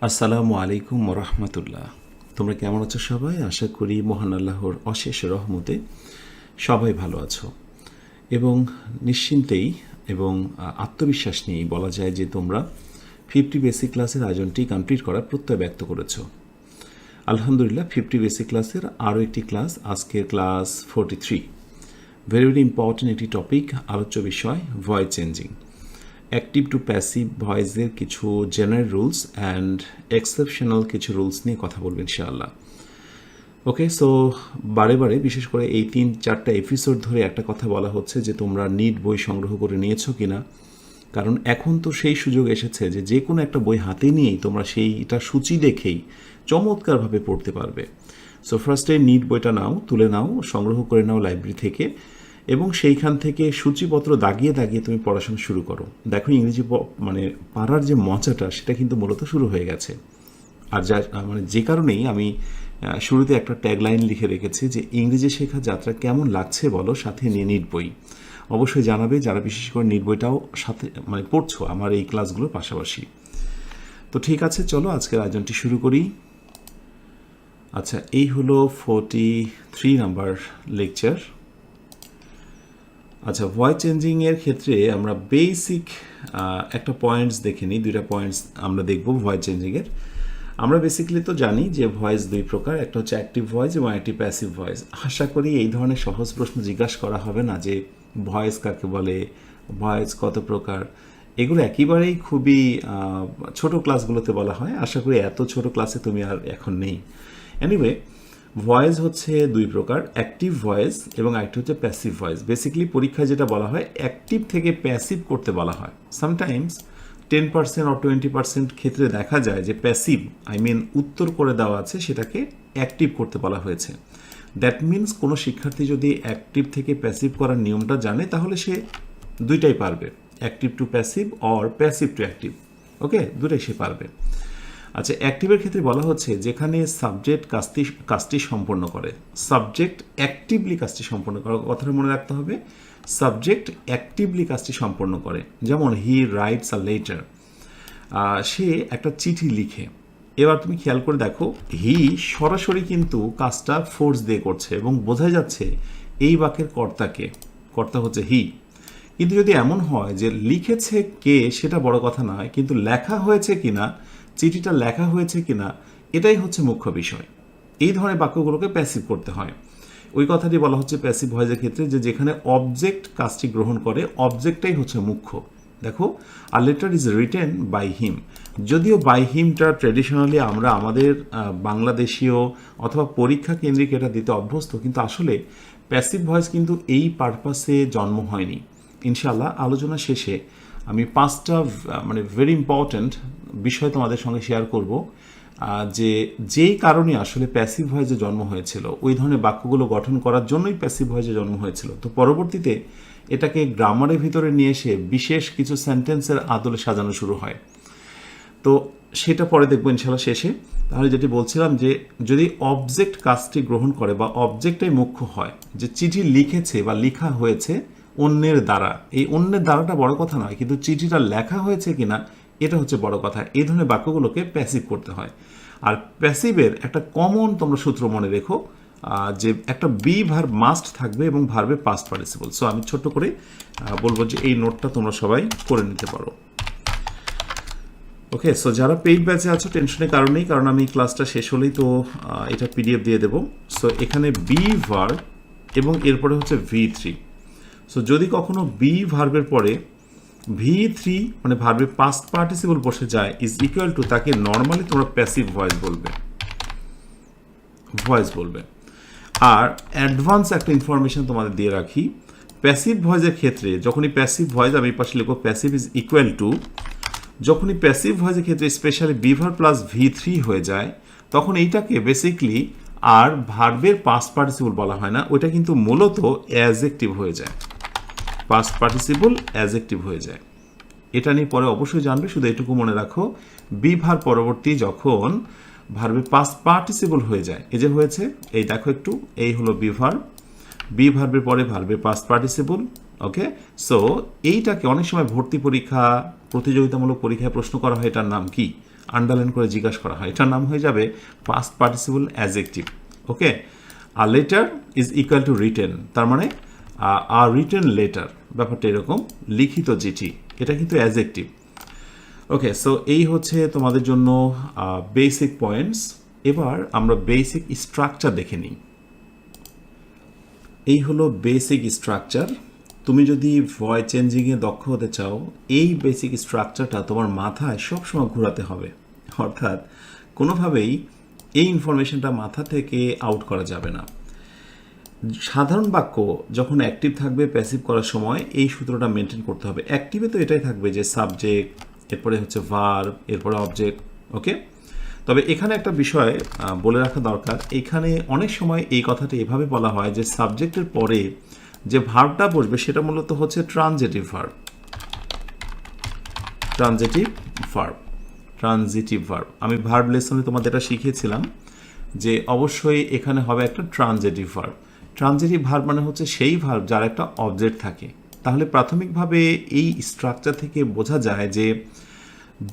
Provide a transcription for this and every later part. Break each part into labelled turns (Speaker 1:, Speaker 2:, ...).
Speaker 1: আসসালামু আলাইকুম রহমতুল্লাহ। তোমরা কেমন আছো সবাই? আশা করি মহান আল্লাহর অশেষ রহমতে সবাই ভালো আছো এবং নিশ্চিন্তেই এবং আত্মবিশ্বাস নিয়েই বলা যায় যে তোমরা 50 বেসিক ক্লাসের আয়োজনটি কমপ্লিট করার প্রত্যয় ব্যক্ত করেছো। আলহামদুলিল্লাহ, 50 বেসিক ক্লাসের আরও একটি ক্লাস, আজকের ক্লাস 43। ভেরি ভেরি ইম্পর্টেন্ট একটি টপিক, আলোচ্য বিষয় voice changing. Active to passive ভয়েসের কিছু জেনারেল রুলস অ্যান্ড এক্সেপশনাল কিছু রুলস নিয়ে কথা বলবেন ইনশাআল্লাহ। ওকে, সো বারে বারে বিশেষ করে এই 3-4টা এপিসোড ধরে একটা কথা বলা হচ্ছে যে তোমরা নিট বই সংগ্রহ করে নিয়েছো কিনা, কারণ এখন তো সেই সুযোগ এসেছে যে যে কোনো একটা বই হাতে নিয়েই তোমরা সেইটা সূচি দেখেই চমৎকারভাবে পড়তে পারবে। সো ফার্স্টে নিট বইটা নাও, তুলে নাও, সংগ্রহ করে নাও লাইব্রেরি থেকে এবং সেইখান থেকে সূচিপত্র দাগিয়ে দাগিয়ে তুমি পড়াশোনা শুরু করো। দেখো ইংরেজি মানে পারার যে মজাটা সেটা কিন্তু মূলত শুরু হয়ে গেছে। আর যা মানে যে কারণেই আমি শুরুতে একটা ট্যাগলাইন লিখে রেখেছি যে ইংরেজি শেখা যাত্রা কেমন লাগছে বলো, সাথে নিয়ে নিট বই। অবশ্যই জানাবে যারা বিশেষ করে নিট বইটাও সাথে মানে পড়ছো আমার এই ক্লাসগুলোর পাশাপাশি। তো ঠিক আছে, চলো আজকের আয়োজনটি শুরু করি। আচ্ছা, এই হলো 43 নাম্বার লেকচার। আচ্ছা, ভয়েস চেঞ্জিংয়ের ক্ষেত্রে আমরা বেসিক একটা পয়েন্টস দেখে নিই। 2টা পয়েন্টস আমরা দেখব ভয়েস চেঞ্জিংয়ের। আমরা বেসিক্যালি তো জানি যে ভয়েস 2 প্রকার, একটা হচ্ছে অ্যাক্টিভ ভয়েস এবং একটি প্যাসিভ ভয়েস। আশা করি এই ধরনের সহজ প্রশ্ন জিজ্ঞাসা করা হবে না যে ভয়েস কাকে বলে, ভয়েস কত প্রকার। এগুলো একেবারেই খুবই ছোট ক্লাসগুলোতে বলা হয়। আশা করি এত ছোট ক্লাসে তুমি আর এখন নেই। এনিওয়ে, ভয়েস হচ্ছে 2 প্রকার, অ্যাক্টিভ ভয়েস এবং আরেকটি হচ্ছে প্যাসিভ ভয়েস। বেসিক্যালি পরীক্ষায় যেটা বলা হয় অ্যাক্টিভ থেকে প্যাসিভ করতে বলা হয়। সামটাইমস 10% or 20% ক্ষেত্রে দেখা যায় যে প্যাসিভ উত্তর করে দেওয়া আছে সেটাকে অ্যাক্টিভ করতে বলা হয়েছে। দ্যাট মিনস কোনো শিক্ষার্থী যদি অ্যাক্টিভ থেকে প্যাসিভ করার নিয়মটা জানে তাহলে সে দুইটাই পারবে, active to passive or passive to active. Okay, দুটাই সে পারবে। আচ্ছা, অ্যাক্টিভের ক্ষেত্রে বলা হচ্ছে যেখানে সাবজেক্ট কাজটি সম্পন্ন করে, সাবজেক্ট অ্যাক্টিভলি কাজটি সম্পন্ন করে। কথাটা মনে রাখতে হবে, সাবজেক্ট অ্যাক্টিভলি কাজটি সম্পন্ন করে। যেমন হি রাইটস আ লেটার, সে একটা চিঠি লিখে। এবার তুমি খেয়াল করে দেখো, হি সরাসরি কিন্তু কাজটা ফোর্স দিয়ে করছে এবং বোঝা যাচ্ছে এই বাক্যের কর্তাকে, কর্তা হচ্ছে হি। কিন্তু যদি এমন হয় যে লিখেছে কে সেটা বড় কথা নয়, কিন্তু লেখা হয়েছে কিনা, চিঠিটা লেখা হয়েছে কিনা, এটাই হচ্ছে মুখ্য বিষয়। এই ধরনের বাক্যগুলোকে প্যাসিভ করতে হয়। ওই কথাটি বলা হচ্ছে প্যাসিভ ভয়েসের ক্ষেত্রে যে যেখানে অবজেক্ট কাজটি গ্রহণ করে, অবজেক্টটাই হচ্ছে মুখ্য। দেখো, a letter is written by him. যদিও বাই হিমটা ট্র্যাডিশনালি আমরা আমাদের বাংলাদেশীয় অথবা পরীক্ষা কেন্দ্রিক এটা দিতে অভ্যস্ত, কিন্তু আসলে প্যাসিভ ভয়েস কিন্তু এই পারপাসে জন্ম হয়নি। ইনশাআল্লাহ আলোচনা শেষে আমি 5টা ভেরি ইম্পর্ট্যান্ট বিষয় তোমাদের সঙ্গে শেয়ার করব যে যেই কারণে আসলে প্যাসিভ ভয়েসে জন্ম হয়েছিল, ওই ধরনের বাক্যগুলো গঠন করার জন্যই প্যাসিভ ভয়েসে জন্ম হয়েছিল। তো পরবর্তীতে এটাকে গ্রামারের ভিতরে নিয়ে এসে বিশেষ কিছু সেন্টেন্সের আদলে সাজানো শুরু হয়। তো সেটা পরে দেখবো ইনশাআল্লাহ শেষে। তাহলে যেটি বলছিলাম যে যদি অবজেক্ট কাজটি গ্রহণ করে বা অবজেক্টটাই মুখ্য হয়, যে চিঠি লিখেছে বা লেখা হয়েছে অন্যের দ্বারা, এই অন্যের দ্বারাটা বড় কথা নয়, কিন্তু চিঠিটা লেখা হয়েছে কিনা এটা হচ্ছে বড় কথা। এই ধরনের বাক্যগুলোকে প্যাসিভ করতে হয়। আর প্যাসিভের একটা কমন তোমরা সূত্র মনে রেখো, যে একটা বি ভার্ব মাস্ট থাকবে এবং ভার্বে পাস্ট পার্টিসিপল। সো আমি ছোট্ট করে বলবো যে এই নোটটা তোমরা সবাই করে নিতে পারো। ওকে, সো যারা পেইড ব্যাচে আছো টেনশনের কারণেই, কারণ আমি ক্লাসটা শেষ হলেই তো এটা পিডিএফ দিয়ে দেবো। সো এখানে বি ভার্ব এবং এরপরে হচ্ছে V3। সো যদি কখনো বি ভার্বের পরে V3 মানে ভার্বে পাস্ট পার্টিসিপল বসে যায়, ইজ ইকুয়াল টু, তাকে নর্মালি তোমরা প্যাসিভ ভয়েস বলবে। আর অ্যাডভান্স একটা ইনফরমেশন তোমাদের দিয়ে রাখি, প্যাসিভ ভয়েসের ক্ষেত্রে যখনই প্যাসিভ ভয়েস, আমি পাশে লিখবো প্যাসিভ ইজ ইকুয়াল টু, যখনই প্যাসিভ ভয়েসের ক্ষেত্রে specially be verb plus V3 হয়ে যায়, তখন এইটাকে বেসিকলি আর ভার্বের পাস্ট পার্টিসিপল বলা হয় না, ওইটা কিন্তু মূলত অ্যাজেক্টিভ হয়ে যায়, পাস্ট পার্টিসিপল অ্যাজেক্টিভ হয়ে যায়। এটা নিয়ে পরে অবশ্যই জানবে, শুধু এটুকু মনে রাখো, বি ভার্ব পরবর্তী যখন ভার্বে পাস্ট পার্টিসিপল হয়ে যায়, এই যে হয়েছে, এই দেখো একটু, এই হলো বি ভার্ব, বি ভার্বের পরে ভার্বে পাস্ট পার্টিসিপল। ওকে, সো এইটাকে অনেক সময় ভর্তি পরীক্ষা, প্রতিযোগিতামূলক পরীক্ষায় প্রশ্ন করা হয়, এটার নাম কি? আন্ডারলাইন করে জিজ্ঞাসা করা হয়, এটার নাম হয়ে যাবে পাস্ট পার্টিসিপল অ্যাডজেক্টিভ। ওকে, আর letter is equal to written, তার মানে আর রিটেন লেটার, ব্যাপারটা এরকম, লিখিত চিঠি, এটা কিন্তু অ্যাডজেক্টিভ। ওকে, সো এই হচ্ছে তোমাদের জন্য বেসিক পয়েন্টস। এবার আমরা বেসিক স্ট্রাকচার দেখে নিই। এই হলো বেসিক স্ট্রাকচার। তুমি যদি ভয়েস চেঞ্জিংয়ে দক্ষ হতে চাও, এই বেসিক স্ট্রাকচারটা তোমার মাথায় সবসময় ঘোরাতে হবে, অর্থাৎ কোনোভাবেই এই ইনফরমেশনটা মাথা থেকে আউট করা যাবে না। সাধারণ বাক্য যখন অ্যাক্টিভ থাকবে প্যাসিভ করার সময় এই সূত্রটা মেনটেন করতে হবে। অ্যাক্টিভে তো এটাই থাকবে যে সাবজেক্ট, এরপরে হচ্ছে ভার্ব, এরপরে অবজেক্ট। ওকে, তবে এখানে একটা বিষয় বলে রাখা দরকার, এখানে অনেক সময় এই কথাটা এভাবে বলা হয় যে সাবজেক্টের পরে যে ভার্বটা বসবে সেটা মূলত হচ্ছে ট্রানজিটিভ ভার্ব। ট্রানজিটিভ ভার্ব আমি ভার্ব লেসনে তোমাদের এটা শিখিয়েছিলাম যে অবশ্যই এখানে হবে একটা ট্রানজিটিভ ভার্ব। ট্রানজিটিভ ভার্ব মানে হচ্ছে সেই ভার্ব যার একটা অবজেক্ট থাকে। তাহলে প্রাথমিকভাবে এই স্ট্রাকচার থেকে বোঝা যায়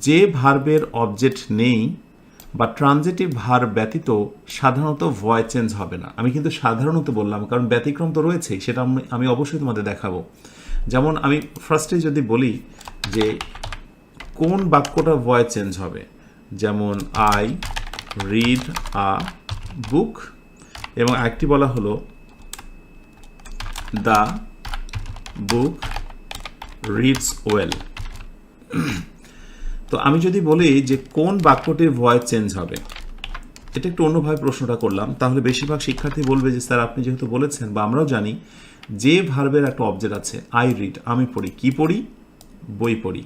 Speaker 1: যে ভার্বের অবজেক্ট নেই বা ট্রানজিটিভ ভার্ব ব্যতীত সাধারণত ভয়েস চেঞ্জ হবে না। আমি কিন্তু সাধারণত বললাম, কারণ ব্যতিক্রম তো রয়েছেই, সেটা আমি অবশ্যই তোমাদের দেখাবো। যেমন আমি ফার্স্টে যদি বলি যে কোন বাক্যটা ভয়েস চেঞ্জ হবে, যেমন আই রিড আ বুক, এবং আরেকটি বলা হলো দ্য বুক রিডস ওয়েল। তো আমি যদি বলি যে কোন বাক্যটির ভয়েস চেঞ্জ হবে, এটা একটু অন্যভাবে প্রশ্নটা করলাম, তাহলে বেশিরভাগ শিক্ষার্থী বলবে যে স্যার আপনি যেহেতু বলেছেন, বা আমরাও জানি যে ভার্বের একটা অবজেক্ট আছে, আই রিড, আমি পড়ি, কি পড়ি, বই পড়ি,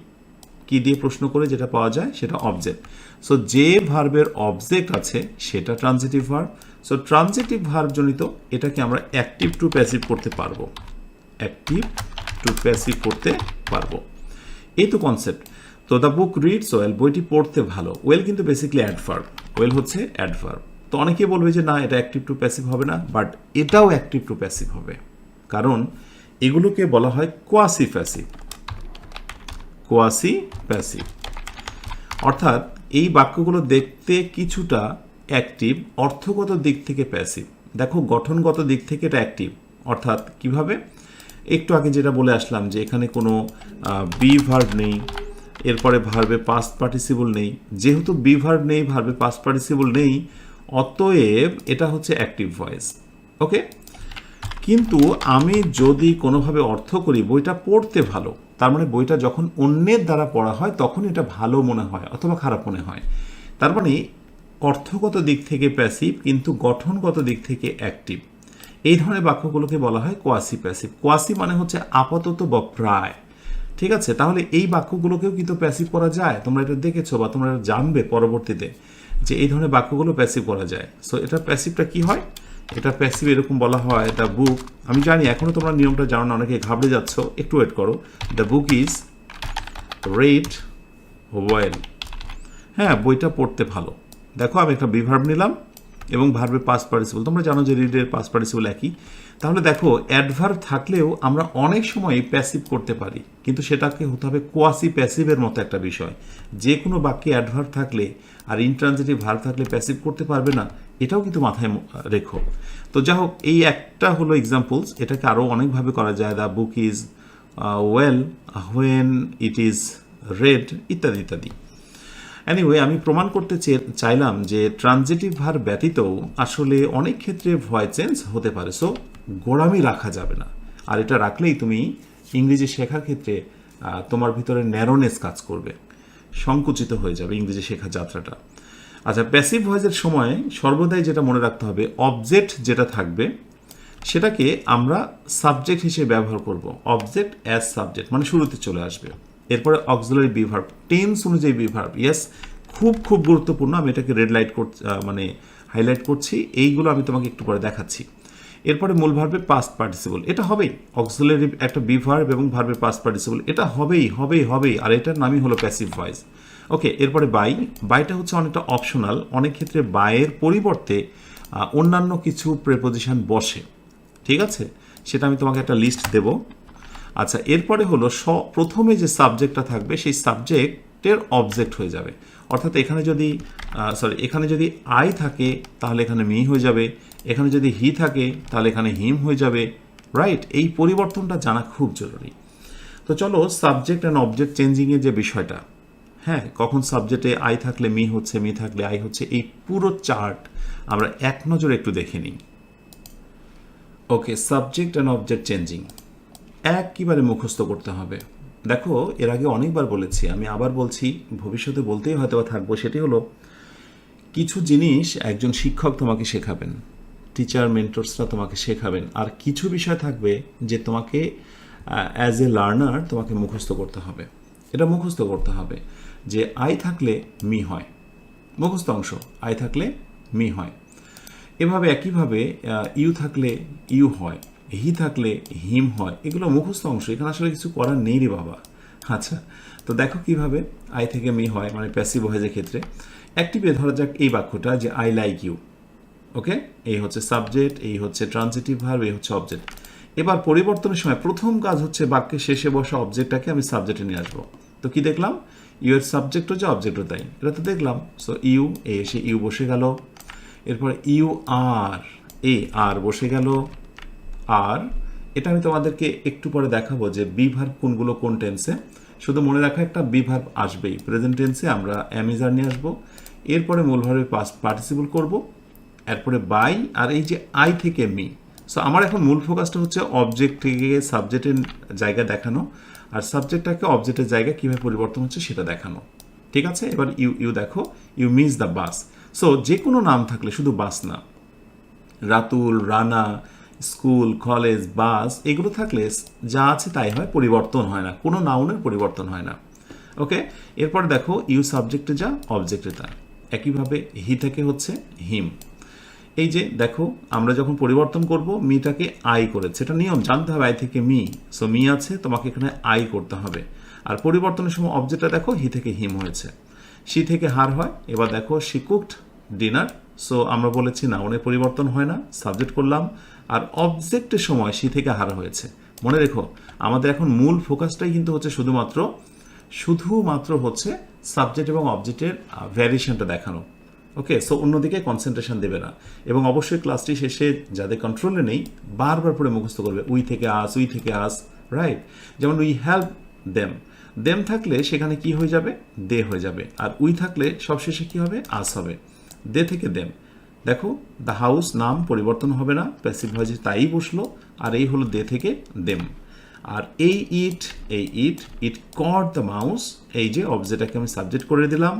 Speaker 1: কি দিয়ে প্রশ্ন করে যেটা পাওয়া যায় সেটা অবজেক্ট। সো যে ভার্বের অবজেক্ট আছে সেটা transitive verb. So transitive verb জনিত এটাকে আমরা অ্যাক্টিভ টু প্যাসিভ করতে পারবো, অ্যাক্টিভ টু প্যাসিভ করতে পারবো। এই তো কনসেপ্ট। তো দ্য বুক রিডস ওয়েল, বইটি পড়তে ভালো। ওয়েল কিন্তু বেসিক্যালি অ্যাডভার্ব, ওয়েল হচ্ছে অ্যাডভার্ব। তো অনেকে বলবে যে না এটা অ্যাক্টিভ টু প্যাসিভ হবে না, বাট এটাও অ্যাক্টিভ টু প্যাসিভ হবে, কারণ এগুলোকে বলা হয় কোয়াসি প্যাসিভ। কোয়াসি প্যাসিভ অর্থাৎ এই বাক্যগুলো দেখতে কিছুটা অ্যাক্টিভ, অর্থগত দিক থেকে প্যাসিভ। দেখো গঠনগত দিক থেকে এটা অ্যাক্টিভ, অর্থাৎ কিভাবে, একটু আগে যেটা বলে আসলাম যে এখানে কোনো বি ভার্ব নেই, এরপরে ভার্বে পাস্ট পার্টিসিপল নেই। যেহেতু বি ভার্ব নেই, ভার্বে পাস্ট পার্টিসিপল নেই, অতএব এটা হচ্ছে অ্যাক্টিভ ভয়েস। ওকে, কিন্তু আমি যদি কোনোভাবে অর্থ করি বইটা পড়তে ভালো, তার মানে বইটা যখন অন্যের দ্বারা পড়া হয় তখন এটা ভালো মনে হয় অথবা খারাপ মনে হয়। তার মানে অর্থগত দিক থেকে প্যাসিভ, কিন্তু গঠনগত দিক থেকে অ্যাক্টিভ। এই ধরনের বাক্যগুলোকে বলা হয় কোয়াসি প্যাসিভ। কোয়াসি মানে হচ্ছে আপাতত বা প্রায়। ঠিক আছে, তাহলে এই বাক্যগুলোকেও কিন্তু প্যাসিভ করা যায়। তোমরা এটা দেখেছো বা তোমরা জানবে পরবর্তীতে যে এই ধরনের বাক্যগুলো প্যাসিভ করা যায়। সো এটা প্যাসিভটা কি হয়, এটা প্যাসিভ এরকম বলা হয় দ্য বুক, আমি জানি এখনও তোমরা নিয়মটা জানো না, অনেকে ঘাবড়ে যাচ্ছ, একটু ওয়েট করো। The book is read well, হ্যাঁ বইটা পড়তে ভালো। দেখো আমি একটা বিভার্ব নিলাম এবং ভার্বে পাস্ট পার্টিসিপল, তোমরা জানো যে রিডের পাস্ট পার্টিসিপল একই। তাহলে দেখো অ্যাডভার্ব থাকলেও আমরা অনেক সময় প্যাসিভ করতে পারি, কিন্তু সেটাকে হতে হবে কোয়াসি প্যাসিভের মতো একটা বিষয়। যে কোনো বাক্যে অ্যাডভার্ব থাকলে আর ইনট্রানজিটিভ ভার্ব থাকলে প্যাসিভ করতে পারবে না, এটাও কিন্তু মাথায় রেখো। তো যাই হোক, এই একটা হলো এক্সাম্পলস, এটাকে আরও অনেকভাবে করা যায়। The book is well when it is red, ইত্যাদি ইত্যাদি। এনিওয়ে, আমি প্রমাণ করতে চাইলাম যে ট্রানজিটিভ ভার্ব ব্যতীতও আসলে অনেক ক্ষেত্রে ভয়েস চেঞ্জ হতে পারে। সো গোড়ামি রাখা যাবে না, আর এটা রাখলেই তুমি ইংরেজি শেখার ক্ষেত্রে তোমার ভিতরে ন্যারোনেস কাজ করবে, সংকুচিত হয়ে যাবে ইংরেজি শেখার যাত্রাটা। আচ্ছা, প্যাসিভ ভয়েসের সময় সর্বদাই যেটা মনে রাখতে হবে, অবজেক্ট যেটা থাকবে সেটাকে আমরা সাবজেক্ট হিসেবে ব্যবহার করব। অবজেক্ট অ্যাজ সাবজেক্ট মানে শুরুতে চলে আসবে, এরপরে অক্সিলারি বিভার্ব, টেন্স অনুযায়ী বিভার্ব। ইয়েস, খুব খুব গুরুত্বপূর্ণ। আমি এটাকে রেড লাইট মানে হাইলাইট করছি, এইগুলো আমি তোমাকে একটু পরে দেখাচ্ছি। এরপরে মূল ভার্বে পাস্ট পার্টিসিপল, এটা হবেই। অক্সিলারি একটা বিভার্ব এবং ভার্বে পাস্ট পার্টিসিপল, এটা হবেই, আর এটার নামই হলো প্যাসিভ ভয়েস। ওকে, এরপরে বাইটা হচ্ছে অনেকটা অপশনাল, অনেক ক্ষেত্রে বাইয়ের পরিবর্তে অন্যান্য কিছু প্রেপোজিশন বসে। ঠিক আছে, সেটা আমি তোমাকে একটা লিস্ট দেব। আচ্ছা, এরপরে হলো প্রথমে যে সাবজেক্টটা থাকবে সেই সাবজেক্ট সাবজেক্টের অবজেক্ট হয়ে যাবে। অর্থাৎ এখানে যদি আই থাকে তাহলে এখানে মি হয়ে যাবে, এখানে যদি হি থাকে তাহলে এখানে হিম হয়ে যাবে, রাইট? এই পরিবর্তনটা জানা খুব জরুরি। তো চলো সাবজেক্ট অ্যান্ড অবজেক্ট চেঞ্জিংয়ের যে বিষয়টা, হ্যাঁ, কখন সাবজেক্টে আই থাকলে মি হচ্ছে, মি থাকলে আই হচ্ছে, এই পুরো চার্ট আমরা এক নজরে একটু দেখে নিই। ওকে, সাবজেক্ট অ্যান্ড অবজেক্ট চেঞ্জিং একেবারে মুখস্থ করতে হবে। দেখো, এর আগে অনেকবার বলেছি, আমি আবার বলছি, ভবিষ্যতে বলতেই হয়তো বা থাকবো, সেটি হলো কিছু জিনিস একজন শিক্ষক তোমাকে শেখাবেন, টিচার মেন্টরসরা তোমাকে শেখাবেন, আর কিছু বিষয় থাকবে যে তোমাকে অ্যাজ এ লার্নার তোমাকে মুখস্থ করতে হবে। এটা মুখস্থ করতে হবে যে আই থাকলে মি হয়, মুখস্থ অংশ, আই থাকলে মি হয়। এভাবে একইভাবে ইউ থাকলে ইউ হয়, হি থাকলে হিম হয়, এগুলো মুখস্থ অংশ, এখানে আসলে কিছু করার নেই রে বাবা। আচ্ছা, তো দেখো কিভাবে আই থেকে মি হয়, মানে প্যাসিভ ভয়েসের ক্ষেত্রে। অ্যাক্টিভে ধরা যাক এই বাক্যটা যে আই লাইক ইউ, ওকে, এই হচ্ছে সাবজেক্ট, এই হচ্ছে ট্রান্সিটিভ ভার্ব, এই হচ্ছে অবজেক্ট। এবার পরিবর্তনের সময় প্রথম কাজ হচ্ছে বাক্যের শেষে বসা অবজেক্টটাকে আমি সাবজেক্টে নিয়ে আসবো। তো কি দেখলাম, ইউ এর সাবজেক্টও যে অবজেক্টও তাই, এটা তো দেখলাম। সো ইউ, এ এসে ইউ বসে গেল, এরপর ইউ আর, এ আর বসে গেল। আর এটা আমি তোমাদেরকে একটু পরে দেখাবো যে বি ভার্ব কোনগুলো কোন টেন্সে। শুধু মনে রাখা, একটা বি ভার্ব আসবেই প্রেজেন্ট টেন্সে, আমরা অ্যামিজার নিয়ে আসবো, এরপরে মূল ভার্বে পাস্ট পার্টিসিপল করব, এরপরে বাই, আর এই যে আই থেকে মি। সো আমার এখন মূল ফোকাসটা হচ্ছে অবজেক্ট থেকে সাবজেক্টের জায়গা দেখানো, আর সাবজেক্টটাকে অবজেক্টের জায়গা কীভাবে পরিবর্তন হচ্ছে সেটা দেখানো। ঠিক আছে, এবার ইউ ইউ দেখো, you miss the bus. So যে কোনো নাম থাকলে, শুধু বাস না, Ratul, Rana, school, college, bus, এগুলো থাকলে যা আছে তাই হয়, পরিবর্তন হয় না, কোনো নাউনের পরিবর্তন হয় না। ওকে, এরপর দেখো ইউ সাবজেক্টে যা, অবজেক্টে তা। একইভাবে হি থেকে হচ্ছে হিম। এই যে দেখো, আমরা যখন পরিবর্তন করব, মিটাকে আই করেছে, এটা নিয়ম জানতে হবে, আই থেকে মি। সো মি আছে, তোমাকে এখানে আই করতে হবে। আর পরিবর্তনের সময় অবজেক্টটা দেখো, হি থেকে হিম হয়েছে, সি থেকে হার হয়। এবার দেখো, শি কুকড ডিনার। সো আমরা বলেছি নাউনের পরিবর্তন হয় না, সাবজেক্ট করলাম, আর অবজেক্টের সময় সি থেকে হার হয়েছে। মনে রেখো, আমাদের এখন মূল ফোকাসটাই কিন্তু হচ্ছে শুধুমাত্র হচ্ছে সাবজেক্ট এবং অবজেক্টের ভ্যারিয়েশনটা দেখানো। ওকে, সো অন্যদিকে কনসেন্ট্রেশন দেবে না। এবং অবশ্যই ক্লাসটি শেষে যাদের কন্ট্রোলে নেই, বারবার পরে মুখস্থ করবে, উই থেকে আস, রাইট? যেমন উই হেল্প দেম থাকলে সেখানে কি হয়ে যাবে, দে হয়ে যাবে, আর উই থাকলে সবশেষে কি হবে, আস হবে। দে থেকে দেম। দেখো, দ্য হাউস নাম পরিবর্তন হবে না, প্যাসিভ ভয়েসে তাই বসলো, আর এই হলো দে থেকে দেম। আর এই ইট কট দ্য মাউস, এই যে অবজেক্টটাকে আমি সাবজেক্ট করে দিলাম,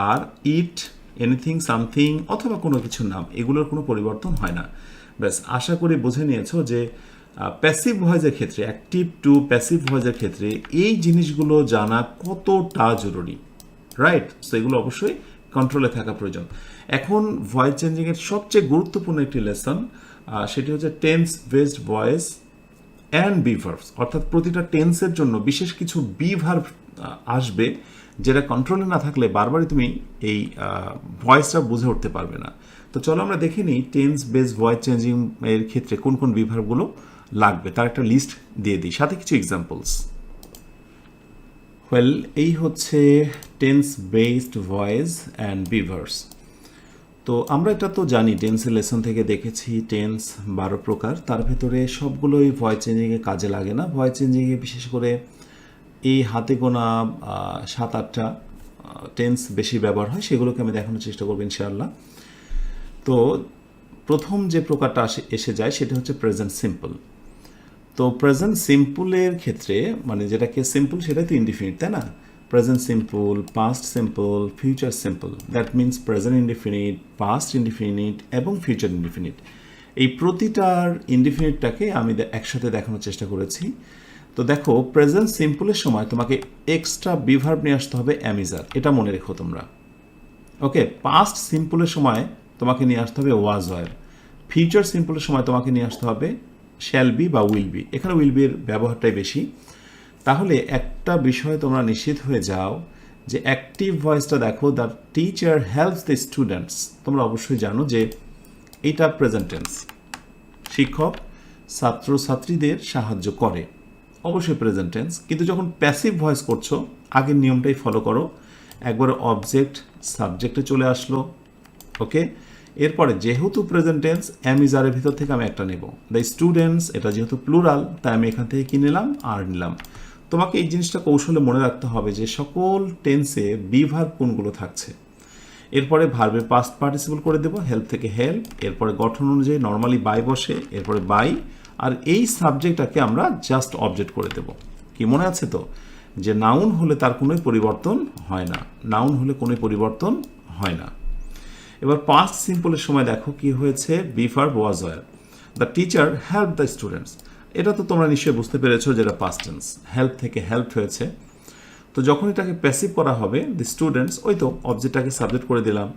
Speaker 1: আর ইট এনিথিং, সামথিং, অথবা কোনো কিছুর নাম, এগুলোর কোনো পরিবর্তন হয় না। ব্যাস, আশা করি বুঝে নিয়েছো যে প্যাসিভ ভয়েসের ক্ষেত্রে, অ্যাক্টিভ টু প্যাসিভ ভয়েসের ক্ষেত্রে এই জিনিসগুলো জানা কতটা জরুরি, রাইট? সো এগুলো অবশ্যই কন্ট্রোলে থাকা প্রয়োজন। এখন ভয়েস চেঞ্জিংয়ের সবচেয়ে গুরুত্বপূর্ণ একটি লেসন, সেটি হচ্ছে tense based voice and be verbs. অর্থাৎ প্রতিটা টেন্সের জন্য বিশেষ কিছু বি ভার্ব আসবে, যেটা কন্ট্রোলে না থাকলে বারবারই তুমি এই ভয়েসটা বুঝে উঠতে পারবে না। তো চলো আমরা দেখে নিই টেন্স বেসড ভয়েস চেঞ্জিং এর ক্ষেত্রে কোন কোন বি ভার্বগুলো লাগবে, তার একটা লিস্ট দিয়ে দিই, সাথে কিছু এক্সাম্পলস। ওয়েল, এই হচ্ছে tense based voice and be verbs. তো আমরা এটা তো জানি, টেন্সের লেসন থেকে দেখেছি টেন্স 12 প্রকার, তার ভেতরে সবগুলোই ভয়েস চেঞ্জিংয়ে কাজে লাগে না। ভয়েস চেঞ্জিংয়ে বিশেষ করে এই হাতে গোনা 7-8টা টেন্স বেশি ব্যবহার হয়, সেগুলোকে আমি দেখানোর চেষ্টা করবো ইনশাআল্লাহ। তো প্রথম যে প্রকারটা এসে যায় সেটা হচ্ছে প্রেজেন্ট সিম্পল। তো প্রেজেন্ট সিম্পলের ক্ষেত্রে, মানে যেটাকে সিম্পল সেটাই তো ইনডিফিনিট, তাই না? Present simple, past simple, future simple, that means present indefinite, past indefinite এবং ফিউচার ইনডিফিনিট। এই প্রতিটার ইনডিফিনিটটাকে আমি একসাথে দেখানোর চেষ্টা করেছি। তো দেখো, প্রেজেন্ট সিম্পলের সময় তোমাকে এক্সট্রা বি ভার্ব নিয়ে আসতে হবে, অ্যামিজার, এটা মনে রেখো তোমরা। ওকে, পাস্ট সিম্পলের সময় তোমাকে নিয়ে আসতে হবে ওয়াজ ওয়ার। ফিউচার সিম্পলের সময় তোমাকে নিয়ে আসতে হবে শ্যাল বি বা উইল বি, এখানে উইল বির ব্যবহারটাই বেশি। তাহলে একটা বিষয় তোমরা নিশ্চিত হয়ে যাও যে অ্যাক্টিভ ভয়েসটা দেখো, the teacher helps the students, তোমরা অবশ্যই জানো যে এটা প্রেজেন্ট টেন্স, শিক্ষক ছাত্রছাত্রীদের সাহায্য করে, অবশ্যই প্রেজেন্ট টেন্স। কিন্তু যখন প্যাসিভ ভয়েস করছো, আগের নিয়মটাই ফলো করো। একবার অবজেক্ট সাবজেক্টে চলে আসলো, ওকে। এরপরে যেহেতু প্রেজেন্ট টেন্স এম ইজ আর এর ভিতর থেকে আমি একটা নেব। দ্য স্টুডেন্টস, এটা যেহেতু প্লুরাল তাই আমি এখান থেকে কি নিলাম, আর নিলাম। তোমাকে এই জিনিসটা কৌশলে মনে রাখতে হবে যে সকল টেন্সে বি ভার্ব কোনগুলো থাকছে। এরপরে ভার্বের পাস্ট পার্টিসিপল করে দেবো, হেল্প থেকে হেল্প, এরপরে গঠন অনুযায়ী নর্মালি বাই বসে, এরপরে বাই, আর এই সাবজেক্টটাকে আমরা জাস্ট অবজেক্ট করে দেব। কি মনে আছে তো যে নাউন হলে তার কোনোই পরিবর্তন হয় না, নাউন হলে কোনোই পরিবর্তন হয় না। এবার পাস্ট সিম্পলের সময় দেখো কি হয়েছে, B verb was wire, the teacher help the students. এটা তো তোমরা নিশ্চয়ই বুঝতে পেরেছো যেটা পাস্ট টেন্স, হেল্প থেকে হেল্প হয়েছে। তো যখন এটাকে প্যাসিভ করা হবে, দি স্টুডেন্টস, ওই তো অবজেক্টটাকে সাবজেক্ট করে দিলাম,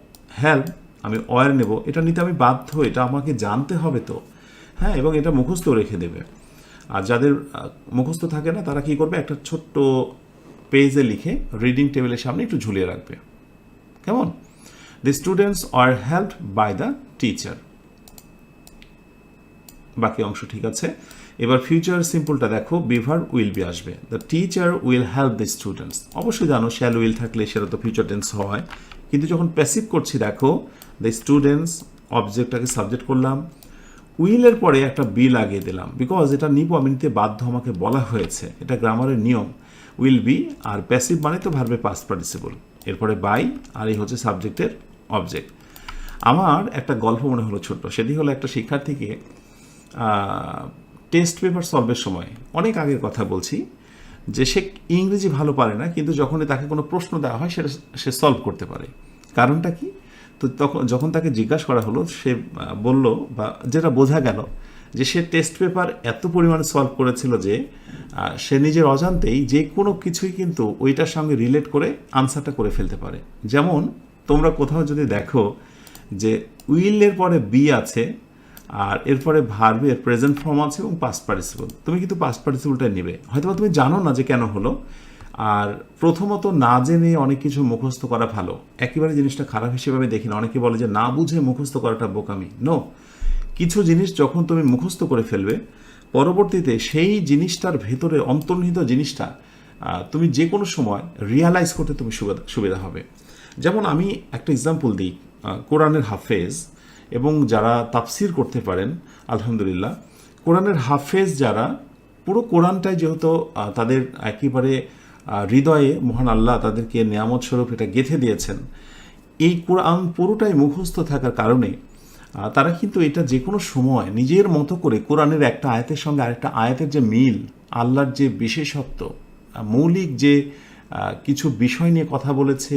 Speaker 1: হেল্প আমি ওয়্যার নেব, এটা নিতে আমি বাধ্য, এটা আমাকে জানতে হবে তো, হ্যাঁ, এবং এটা মুখস্থ রেখে দেবে। আর যাদের মুখস্থ থাকে না তারা কি করবে, একটা ছোট্ট পেজে লিখে রিডিং টেবিলের সামনে একটু ঝুলিয়ে রাখবে, কেমন। The students are helped by the teacher, বাকি অংশ ঠিক আছে। এবার ফিউচার সিম্পলটা দেখো, বি ভার্ব উইল বি আসবে, the teacher will help the students. অবশ্যই জানো শ্যাল উইল থাকলে সেটা তো ফিউচার টেন্স হয়, কিন্তু যখন প্যাসিভ করছি দেখো, দ্য স্টুডেন্টস অবজেক্টটাকে সাবজেক্ট করলাম, উইলের পরে একটা বি লাগিয়ে দিলাম, বিকজ এটা নিব আমি নিতে বাধ্য, আমাকে বলা হয়েছে, এটা গ্রামারের নিয়ম। উইল বি আর প্যাসিভ মানে তো ভার্বের পাস্ট পার্টিসিপল, এরপরে বাই, আর এই হচ্ছে সাবজেক্টের অবজেক্ট। আমার একটা গল্প মনে হলো ছোট্ট, সেটি হলো একটা শিক্ষার্থীকে টেস্ট পেপার সলভের সময়, অনেক আগের কথা বলছি, যে সে ইংরেজি ভালো পারে না, কিন্তু যখনই তাকে কোনো প্রশ্ন দেওয়া হয় সেটা সে সলভ করতে পারে। কারণটা কি? তো তখন যখন তাকে জিজ্ঞাসা করা হলো, সে বলল, বা যেটা বোঝা গেল, যে সে টেস্ট পেপার এত পরিমাণে সলভ করেছিল যে সে নিজের অজান্তেই যে কোনো কিছুই কিন্তু ওইটার সঙ্গে রিলেট করে আনসারটা করে ফেলতে পারে। যেমন তোমরা কোথাও যদি দেখো যে উইলের পরে বি আছে, আর এরপরে ভার্বের প্রেজেন্ট ফর্ম আছে এবং পাস্ট পার্টিসিপল, তুমি কিন্তু পাস্ট পার্টিসিপলটাই নেবে, হয়তো তুমি জানো না যে কেন হলো। আর প্রথমত না জেনে অনেক কিছু মুখস্থ করা ভালো, একেবারে জিনিসটা খারাপ হিসেবে আমি দেখি না। অনেকে বলে যে না বুঝে মুখস্থ করাটা বোকামি, নো। কিছু জিনিস যখন তুমি মুখস্থ করে ফেলবে, পরবর্তীতে সেই জিনিসটার ভেতরে অন্তর্নিহিত জিনিসটা তুমি যে কোনো সময় রিয়ালাইজ করতে তুমি সুবিধা হবে। যেমন আমি একটা এক্সাম্পল দিই, কোরআনের হাফেজ এবং যারা তাফসির করতে পারেন, আলহামদুলিল্লাহ, কোরআনের হাফেজ যারা, পুরো কোরআনটাই যেহেতু তাদের একেবারে হৃদয়ে মহান আল্লাহ তাদেরকে নিয়ামত স্বরূপ এটা গেঁথে দিয়েছেন, এই কোরআন পুরোটাই মুখস্থ থাকার কারণে তারা কিন্তু এটা যে কোনো সময় নিজের মতো করে কোরআনের একটা আয়াতের সঙ্গে আরেকটা আয়াতের যে মিল, আল্লাহর যে বিশেষত্ব, মৌলিক যে কিছু বিষয় নিয়ে কথা বলেছে,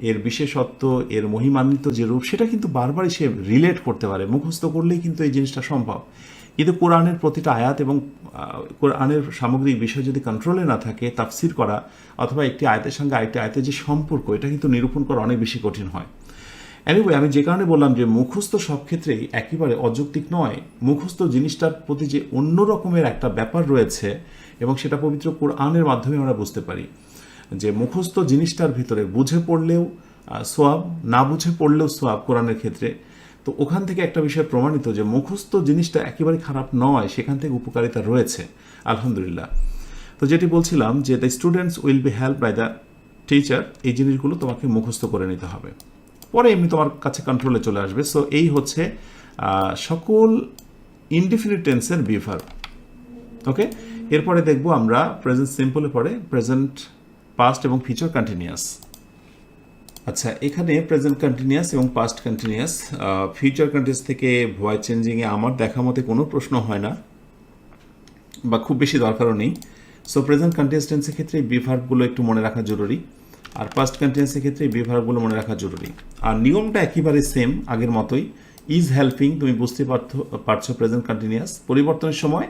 Speaker 1: এর বিশেষত্ব, এর মহিমান্বিত যে রূপ, সেটা কিন্তু বারবারই সে রিলেট করতে পারে। মুখস্থ করলেই কিন্তু এই জিনিসটা সম্ভব, কিন্তু কোরআনের প্রতিটা আয়াত এবং কোরআনের সামগ্রিক বিষয় যদি কন্ট্রোলে না থাকে, তাফসির করা অথবা একটি আয়াতের সঙ্গে আরেকটি আয়াতের যে সম্পর্ক, এটা কিন্তু নিরূপণ করা অনেক বেশি কঠিন হয়। এনিওয়ে, আমি যে কারণে বললাম যে মুখস্থ সব ক্ষেত্রেই একেবারে অযৌক্তিক নয়। মুখস্থ জিনিসটার প্রতি যে অন্য রকমের একটা ব্যাপার রয়েছে, এবং সেটা পবিত্র কোরআনের মাধ্যমে আমরা বুঝতে পারি যে মুখস্থ জিনিসটার ভিতরে বুঝে পড়লেও সোয়াব, না বুঝে পড়লেও সোয়াব কোরআনের ক্ষেত্রে। তো ওখান থেকে একটা বিষয় প্রমাণিত যে মুখস্থ জিনিসটা একেবারে খারাপ নয়, সেখান থেকে উপকারিতা রয়েছে, আলহামদুলিল্লাহ। তো যেটি বলছিলাম যে the students will be help by the teacher, এই জিনিসগুলো তোমাকে মুখস্থ করে নিতে হবে, পরে এমনি তোমার কাছে কন্ট্রোলে চলে আসবে। সো এই হচ্ছে সকল ইনডিফিনিট টেন্সের বি ভার্ব, ওকে। এরপরে দেখবো আমরা প্রেজেন্ট সিম্পলের পরে প্রেজেন্ট, পাস্ট এবং ফিউচার কন্টিনিউয়াস। আচ্ছা, এখানে প্রেজেন্ট কন্টিনিউয়াস এবং পাস্ট কন্টিনিউয়াস, ফিউচার কন্টিনিউয়াস থেকে ভয়েস চেঞ্জিংয়ে আমার দেখা মতে কোনো প্রশ্ন হয় না, বা খুব বেশি দরকারও নেই। সো প্রেজেন্ট কন্টিনিউয়াস টেন্সের ক্ষেত্রে বি ভার্বগুলো একটু মনে রাখা জরুরি, আর পাস্ট কন্টিনিউয়াসের ক্ষেত্রে বি ভার্বগুলো মনে রাখা জরুরি। আর নিয়মটা একেবারে সেম আগের মতোই, ইজ হেল্পিং, তুমি বুঝতে পারছো প্রেজেন্ট কন্টিনিউয়াস, পরিবর্তনের সময়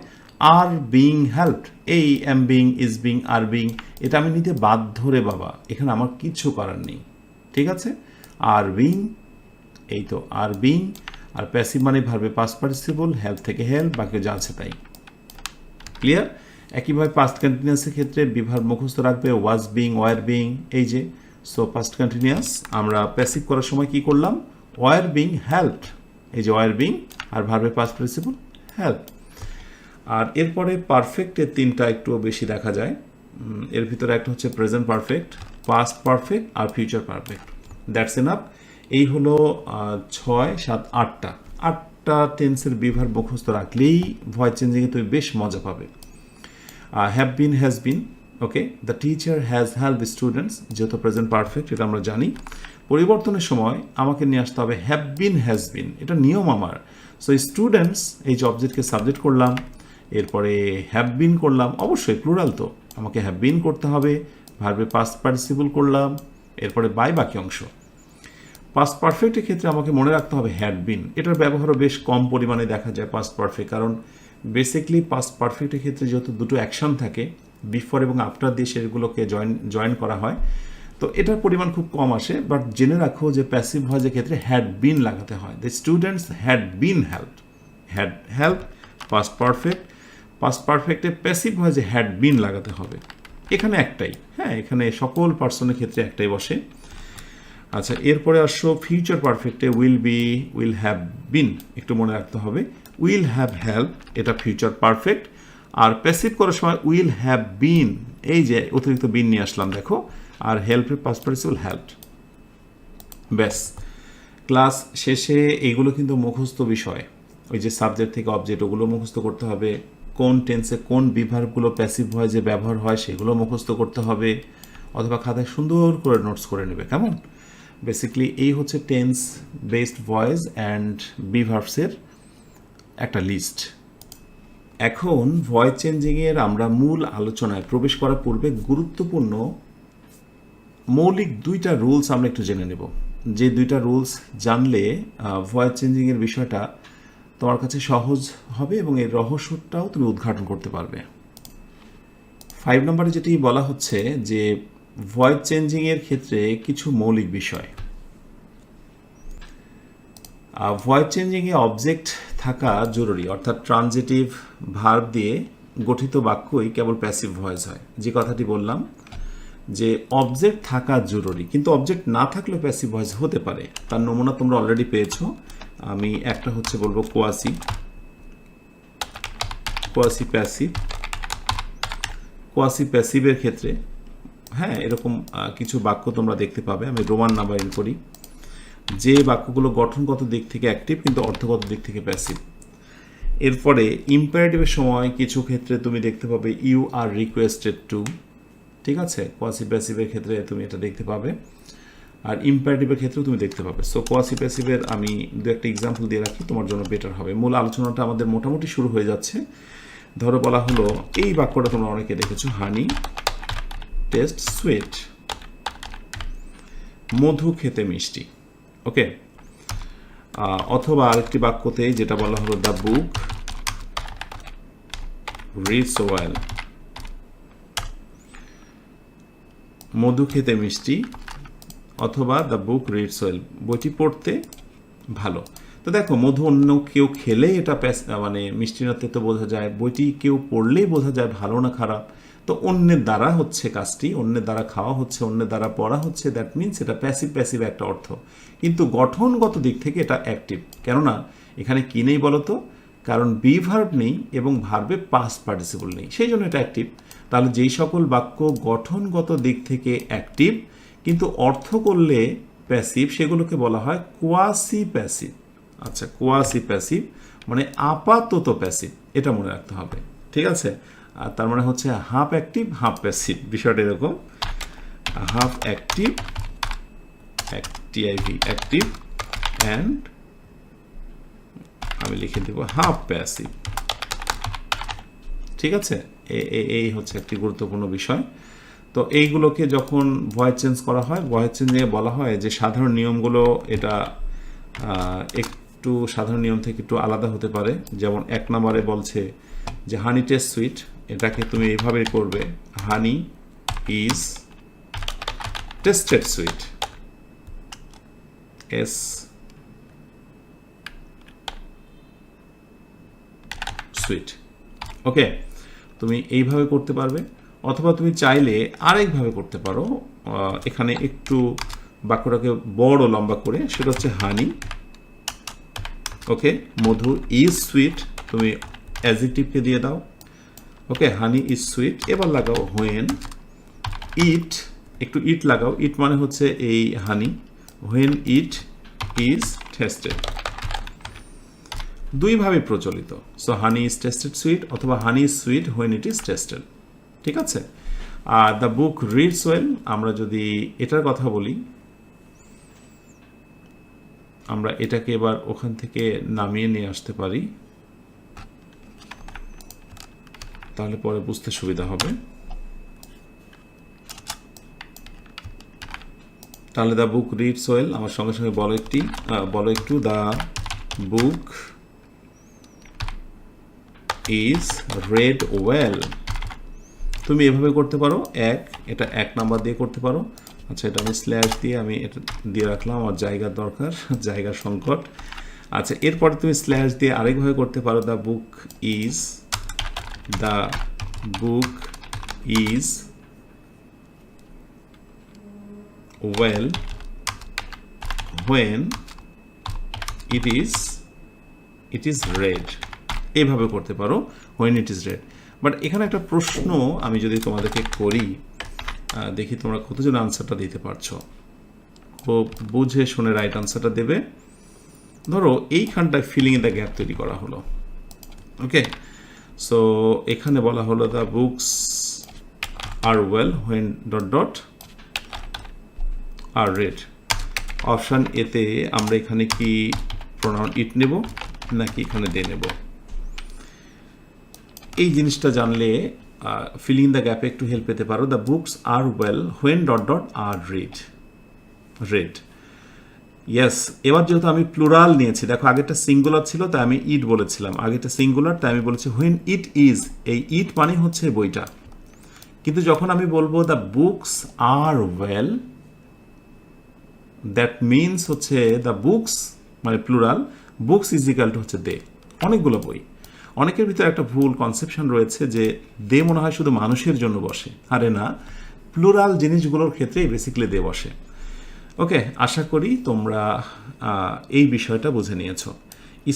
Speaker 1: আর বিং হেল্পড, এই am being, is being, are being, এটা আমি নিতে বাধ্য রে বাবা, এখানে আমার কিছু করার নেই, ঠিক আছে। আর বিং, এই তো আর বিং, আর প্যাসিভ মানে ভার্বে পাস্ট পার্টিসিপল, হেল্প থেকে হেল্প, বাকি যা আছে তাই, ক্লিয়ার। একইভাবে পাস্ট কন্টিনিউয়াসের ক্ষেত্রে বি ভার্ব মুখস্থ রাখবে, ওয়াজ বিং, ওয়ার বিং, এই যে। সো পাস্ট কন্টিনিউয়াস আমরা প্যাসিভ করার সময় কি করলাম, ওয়ার বিং হেল্পড, এই যে ওয়ার বিং, আর ভার্বে পাস্ট পার্টিসিপল হেল্প। আর এরপরে পারফেক্টের তিনটা একটু বেশি দেখা যায়, এর ভিতরে একটা হচ্ছে প্রেজেন্ট পারফেক্ট, পাস্ট পারফেক্ট আর ফিউচার পারফেক্ট। That's enough. এই হলো 6, 7, 8টা টেন্সের বিভার মুখস্থ রাখলেই ভয়েস চেঞ্জিংয়ে তুমি বেশ মজা পাবে। Have been, has been, okay. The teacher has help students, যেহেতু প্রেজেন্ট পারফেক্ট এটা আমরা জানি। পরিবর্তনের সময় আমাকে নিয়ে আসতে হবে হ্যাভ বিন, হ্যাজ বিন, এটা নিয়ম আমার। সো স্টুডেন্টস এই যে অবজেক্টকে সাবজেক্ট করলাম, এরপরে হ্যাভ বিন করলাম, অবশ্যই প্লুরাল তো আমাকে হ্যাভ বিন করতে হবে, ভার্বে পাস্ট পার্টিসিপল করলাম, এরপরে বাই বাকি অংশ। পাস্ট পারফেক্টের ক্ষেত্রে আমাকে মনে রাখতে হবে হ্যাড বিন, এটার ব্যবহারও বেশ কম পরিমাণে দেখা যায় পাস্ট পারফেক্ট, কারণ বেসিকলি পাস্ট পারফেক্টের ক্ষেত্রে যেহেতু দুটো অ্যাকশন থাকে, বিফোর এবং আফটার দিয়ে সেগুলোকে জয়েন করা হয়, তো এটার পরিমাণ খুব কম আসে। বাট জেনে রাখো যে প্যাসিভ ভয়েসের ক্ষেত্রে হ্যাড বিন লাগাতে হয়। The students had been help, had help past perfect. Past পারফেক্টে প্যাসিভ ভয়েসে হ্যাড বিন লাগাতে হবে, এখানে একটাই, হ্যাঁ, এখানে সকল পার্সনের ক্ষেত্রে একটাই বসে। আচ্ছা, এরপরে আসো ফিউচার পারফেক্টে will be, will have been, একটু মনে রাখতে হবে উইল হ্যাভ হেল্প, এটা ফিউচার পারফেক্ট। আর প্যাসিভ করার সময় উইল হ্যাভ বিন, এই যে অতিরিক্ত বিন নিয়ে আসলাম দেখো, আর হেল্পের পাস্ট পার্টিসিপল হেল্পড। ব্যাস, ক্লাস শেষে এইগুলো কিন্তু মুখস্থ বিষয়, ওই যে সাবজেক্ট থেকে অবজেক্ট ওগুলো মুখস্থ করতে হবে, কোন টেন্সে কোন বিভার্বগুলো প্যাসিভ ভয়েসে ব্যবহার হয় সেগুলো মুখস্থ করতে হবে, অথবা খাতায় সুন্দর করে নোটস করে নেবে, কেমন? বেসিক্যালি এই হচ্ছে টেন্স বেসড ভয়েস অ্যান্ড বিভার্বসের একটা লিস্ট। এখন ভয়েস চেঞ্জিংয়ের আমরা মূল আলোচনায় প্রবেশ করার পূর্বে গুরুত্বপূর্ণ মৌলিক 2টা রুলস আমরা একটু জেনে নেব, যে 2টা রুলস জানলে ভয়েস চেঞ্জিংয়ের বিষয়টা তোমার কাছে সহজ হবে এবং এর রহস্যটাও তুমি উদ্ঘাটন করতে পারবে। 5 নম্বরে যেটি বলা হচ্ছে যে ভয়েস চেঞ্জিংয়ের ক্ষেত্রে কিছু মৌলিক বিষয়। ভয়েস চেঞ্জিংয়ে অবজেক্ট থাকা জরুরি, অর্থাৎ ট্রানজিটিভ ভার্ব দিয়ে গঠিত বাক্যই কেবল প্যাসিভ ভয়েস হয়। যে কথাটি বললাম যে অবজেক্ট থাকা জরুরি, কিন্তু অবজেক্ট না থাকলেও প্যাসিভ ভয়েস হতে পারে। তার নমুনা তোমরা অলরেডি পেয়েছো। আমি একটা হচ্ছে বলবো কোয়াসি প্যাসিভ। কোয়াসি প্যাসিভের ক্ষেত্রে হ্যাঁ এরকম কিছু বাক্য তোমরা দেখতে পাবে। আমি রোমান নাম্বার ইন করি, যে বাক্যগুলো গঠনগত দিক থেকে অ্যাক্টিভ কিন্তু অর্থগত দিক থেকে প্যাসিভ। এরপরে ইম্পারেটিভের সময় কিছু ক্ষেত্রে তুমি দেখতে পাবে ইউ আর রিকোয়েস্টেড টু, ঠিক আছে? কোয়াসি প্যাসিভের ক্ষেত্রে তুমি এটা দেখতে পাবে, আর ইম্পারেটিভের ক্ষেত্রেও তুমি দেখতে পাবে। সো কোয়াসি প্যাসিভের আমি দু একটা এক্সাম্পল দিয়ে রাখি, তোমার জন্য বেটার হবে। মূল আলোচনাটা আমাদের মোটামুটি শুরু হয়ে যাচ্ছে। ধরো বলা হলো এই বাক্যটা তোমরা অনেকে দেখেছো, হানি টেস্ট সুইট, মধু খেতে মিষ্টি, ওকে। অথবা আরেকটি বাক্যতে যেটা বলা হলো দ্য বুক রিডস ওয়েল, মধু খেতে মিষ্টি অথবা দ্য বুক রিডস ওয়েল, বইটি পড়তে ভালো। তো দেখো মধু অন্য কেউ খেলে এটা মানে মিষ্টি না তো বোঝা যায়, বইটি কেউ পড়লেই বোঝা যায় ভালো না খারাপ। তো অন্যের দ্বারা হচ্ছে কাজটি, অন্যের দ্বারা খাওয়া হচ্ছে, অন্যের দ্বারা পড়া হচ্ছে, দ্যাট মিনস এটা প্যাসিভ একটা অর্থ, কিন্তু গঠনগত দিক থেকে এটা অ্যাক্টিভ। কেননা এখানে কি নেই বলো তো? কারণ বি ভার্ব নেই এবং ভার্বে পাস্ট পার্টিসিপল নেই, সেই জন্য এটা অ্যাক্টিভ। তাহলে যেই সকল বাক্য গঠনগত দিক থেকে অ্যাক্টিভ কিন্তু অর্থ করলে প্যাসিভ, সেগুলোকে বলা হয় কোয়াসি প্যাসিভ। আচ্ছা, কোয়াসি প্যাসিভ মানে আপাতত প্যাসিভ, এটা মনে রাখতে হবে, ঠিক আছে? আর তার মানে হচ্ছে হাফ অ্যাক্টিভ হাফ প্যাসিভ, বিষয়টা এরকম, হাফ অ্যাক্টিভ অ্যাক্টিভ অ্যান্ড আমি লিখে দেব হাফ প্যাসিভ, ঠিক আছে? এই হচ্ছে একটি গুরুত্বপূর্ণ বিষয়। তো এইগুলোকে যখন ভয়েস চেঞ্জ করা হয়, ভয়েস চেঞ্জে বলা হয় যে সাধারণ নিয়মগুলো এটা একটু সাধারণ নিয়ম থেকে একটু আলাদা হতে পারে। যেমন 1 নম্বরে বলছে যে হানি টেস্ট সুইট, এটাকে তুমি এইভাবে করবে, honey is tasted sweet, as sweet, okay. তুমি এইভাবে করতে পারবে, অথবা তুমি চাইলে আরেকভাবে করতে পারো। এখানে একটু বাক্যটাকে বড় লম্বা করে, সেটা হচ্ছে হানি, ওকে, মধু ইজ সুইট, তুমি অ্যাডজেক্টিভকে দিয়ে দাও, ওকে, হানি ইজ সুইট। এবার লাগাও হোয়েন ইট, একটু ইট লাগাও। ইট মানে হচ্ছে এই honey. When it is tasted, দুইভাবে প্রচলিত। So honey is tasted sweet অথবা honey is sweet when it is tasted, ঠিক আছে। আর দ্য বুক রিডস ওয়েল, আমরা যদি এটার কথা বলি, আমরা এটাকে এবার ওখান থেকে নামিয়ে নিয়ে আসতে পারি, তাহলে পরে বুঝতে সুবিধা হবে। তাহলে দ্য বুক রিডস ওয়েল, আমার সঙ্গে সঙ্গে বলো একটু the book is red well. তুমি এভাবে করতে পারো, এটা 1 নাম্বার দিয়ে করতে পারো। আচ্ছা, এটা আমি স্ল্যাশ দিয়ে আমি এটা দিয়ে রাখলাম, আমার জায়গার দরকার, জায়গার সংকট। আচ্ছা, এরপরে তুমি স্ল্যাশ দিয়ে আরেকভাবে করতে পারো, the book is well when it is red. এইভাবে করতে পারো, when it is red. But এখানে একটা প্রশ্ন আমি যদি তোমাদেরকে করি, দেখি তোমরা কতজন আনসারটা দিতে পারছো। খুব বুঝে শুনে রাইট আনসারটা দেবে। ধরো এইখানটায় ফিলিং ইন দ্য গ্যাপ তৈরি করা হলো। ওকে, সো এখানে বলা হলো the books are well when dot dot are read. Option এতে আমরা এখানে কি প্রোনাউন ইট নেব নাকি এখানে দে নেব? এই জিনিসটা জানলে ফিলিং ইন দ্য গ্যাপে একটু হেল্প পেতে পারো। The books are well when dot dot are read. Yes, এবার যেহেতু আমি প্লুরাল নিয়েছি, দেখো আগেরটা সিঙ্গুলার ছিল তাই আমি ইট বলেছিলাম, আগেরটা সিঙ্গুলার তাই আমি বলেছি হোয়েন ইট ইজ। এই ইট মানে হচ্ছে বইটা, কিন্তু যখন আমি বলবো the books are well, that means হচ্ছে দ্য বুকস মানে plural, books is equal to হচ্ছে দে, অনেকগুলো বই। অনেকের ভিতরে একটা ভুল কনসেপশন রয়েছে যে দে মনে হয় শুধু মানুষের জন্য বসে, আরে না, প্লুরাল জিনিসগুলোর ক্ষেত্রেই বেসিক্যালি দে বসে। ওকে, আশা করি তোমরা এই বিষয়টা বুঝে নিয়েছো।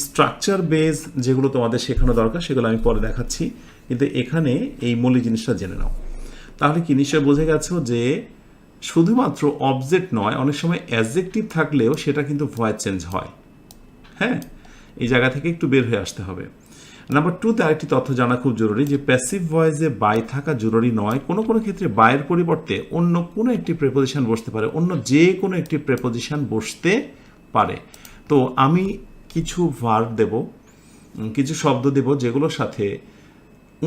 Speaker 1: স্ট্রাকচার বেস যেগুলো তোমাদের শেখানো দরকার সেগুলো আমি পরে দেখাচ্ছি, কিন্তু এখানে এই মৌলিক জিনিসটা জেনে নাও। তাহলে কি নিশ্চয় বুঝে গেছো যে শুধুমাত্র অবজেক্ট নয়, অনেক সময় অ্যাডজেক্টিভ থাকলেও সেটা কিন্তু ভয়েস চেঞ্জ হয়। হ্যাঁ, এই জায়গা থেকে একটু বের হয়ে আসতে হবে। নাম্বার 2তে আরেকটি তথ্য জানা খুব জরুরি যে প্যাসিভ ভয়েসে বাই থাকা জরুরি নয়। কোনো কোনো ক্ষেত্রে বাইয়ের পরিবর্তে অন্য কোনো একটি প্রেপোজিশন বসতে পারে, অন্য যে কোনো একটি প্রেপোজিশন বসতে পারে। তো আমি কিছু ভার্ব দেব, কিছু শব্দ দেব যেগুলোর সাথে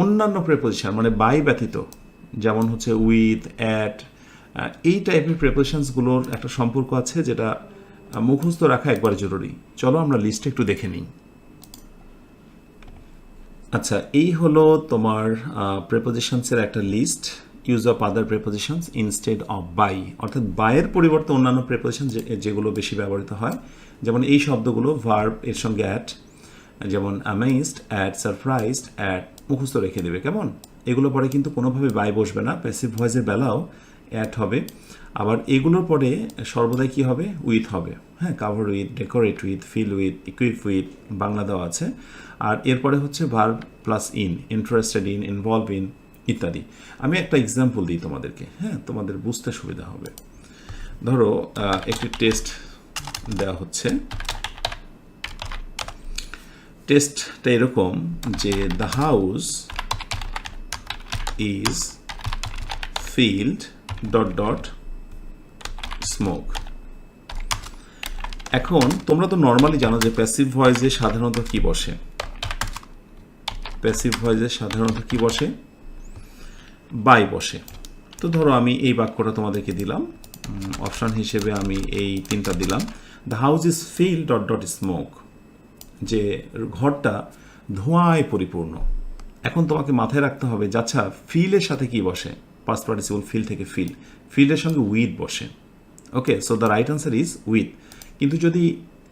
Speaker 1: অন্যান্য প্রেপোজিশন মানে বাই ব্যতীত, যেমন হচ্ছে উইথ, অ্যাট, এই টাইপের প্রেপোজিশনসগুলোর একটা সম্পর্ক আছে যেটা মুখস্থ রাখা একবার জরুরি। চলো আমরা লিস্টে একটু দেখে নিই। আচ্ছা, এই হলো তোমার প্রেপোজিশনসের একটা list. Use of other prepositions instead of by, অর্থাৎ বাইয়ের পরিবর্তে অন্যান্য প্রেপোজিশন যেগুলো বেশি ব্যবহৃত হয়, যেমন এই শব্দগুলো ভার্ব এর সঙ্গে অ্যাট, যেমন অ্যামেজড, অ্যাট, সারপ্রাইজড, অ্যাট মুখস্থ রেখে দেবে, কেমন? এগুলো পরে কিন্তু কোনোভাবে বাই বসবে না, প্যাসিভ ভয়েসের বেলাও অ্যাট হবে। আবার এগুলোর পরে সর্বদাই কি হবে? উইথ হবে। হ্যাঁ, cover with, decorate with, fill with, equip with, Bangla দেওয়া আছে। আর এরপরে হচ্ছে verb plus in, interested in, involve in ইত্যাদি। আমি একটা এক্সাম্পল দিই তোমাদেরকে, হ্যাঁ, তোমাদের বুঝতে সুবিধা হবে। ধরো একটি টেস্ট দেওয়া হচ্ছে, টেস্টটা এরকম যে the house is field dot dot smoke. এখন তোমরা তো নর্মালি জানো যে প্যাসিভ ভয়েসে সাধারণত কি বসে, প্যাসিভ ভয়েসে সাধারণত কি বসে? বাই বসে। তো ধরো আমি এই বাক্যটা তোমাদেরকে দিলাম, অপশান হিসেবে আমি এই 3টা দিলাম। The house is fill dot dot smoke, যে ঘরটা ধোঁয়ায় পরিপূর্ণ। এখন তোমাকে মাথায় রাখতে হবে যে আচ্ছা ফিলের সাথে কি বসে? পাস্ট পার্টিসিপল ফিল থেকে ফিল্ডের সঙ্গে উইথ বসে। Okay, so the right answer is with. কিন্তু যদি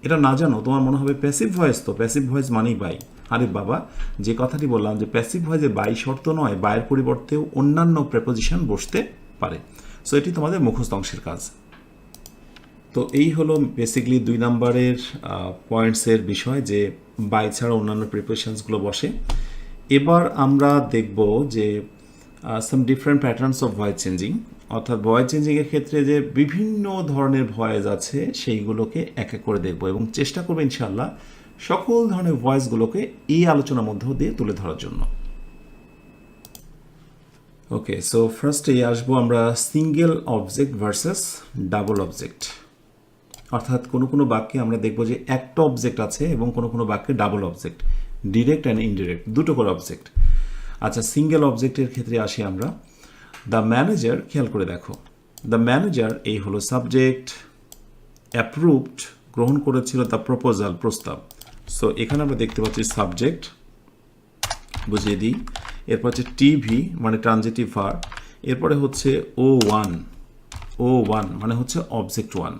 Speaker 1: এটা না জানো, তোমার মনে হবে প্যাসিভ ভয়েস, তো প্যাসিভ ভয়েস মানেই বাই। আরে বাবা, যে কথাটি বললাম যে প্যাসিভ ভয়েসে বাই শর্ত নয়, বাইয়ের পরিবর্তেও অন্যান্য প্রেপোজিশন বসতে পারে। সো এটি তোমাদের মুখস্থ অংশের কাজ। তো এই হলো বেসিক্যালি 2 নম্বরের পয়েন্টসের বিষয়, যে বাই ছাড়া অন্যান্য প্রিপারেশনসগুলো বসে। এবার আমরা দেখব যে সাম different patterns of voice changing, অর্থাৎ ভয়েস চেঞ্জিংয়ের ক্ষেত্রে যে বিভিন্ন ধরনের ভয়েস আছে সেইগুলোকে এক এক করে দেখব এবং চেষ্টা করবো ইনশাআল্লাহ সকল ধরনের ভয়েসগুলোকে এই আলোচনার মধ্য দিয়ে তুলে ধরার জন্য। ওকে, সো ফার্স্টে আসবো আমরা single object versus double object. অর্থাৎ কোনো কোনো বাক্যে আমরা দেখব যে একটা অবজেক্ট আছে এবং কোনো কোনো বাক্যে double object, direct and indirect দুটো করে অবজেক্ট। আচ্ছা, সিঙ্গেল অবজেক্টের ক্ষেত্রে আসি আমরা। দ্য ম্যানেজার, খেয়াল করে দেখো, দ্য ম্যানেজার এই হলো সাবজেক্ট, অ্যাপ্রুভড গ্রহণ করেছিল দ্য প্রপোজাল প্রস্তাব। সো এখানে আমরা দেখতে পাচ্ছি সাবজেক্ট, বুঝিয়ে দিই। এরপর হচ্ছে টিভি মানে ট্রানজিটিভ ভার্ব, এরপরে হচ্ছে ও ওয়ান মানে হচ্ছে অবজেক্ট ওয়ান।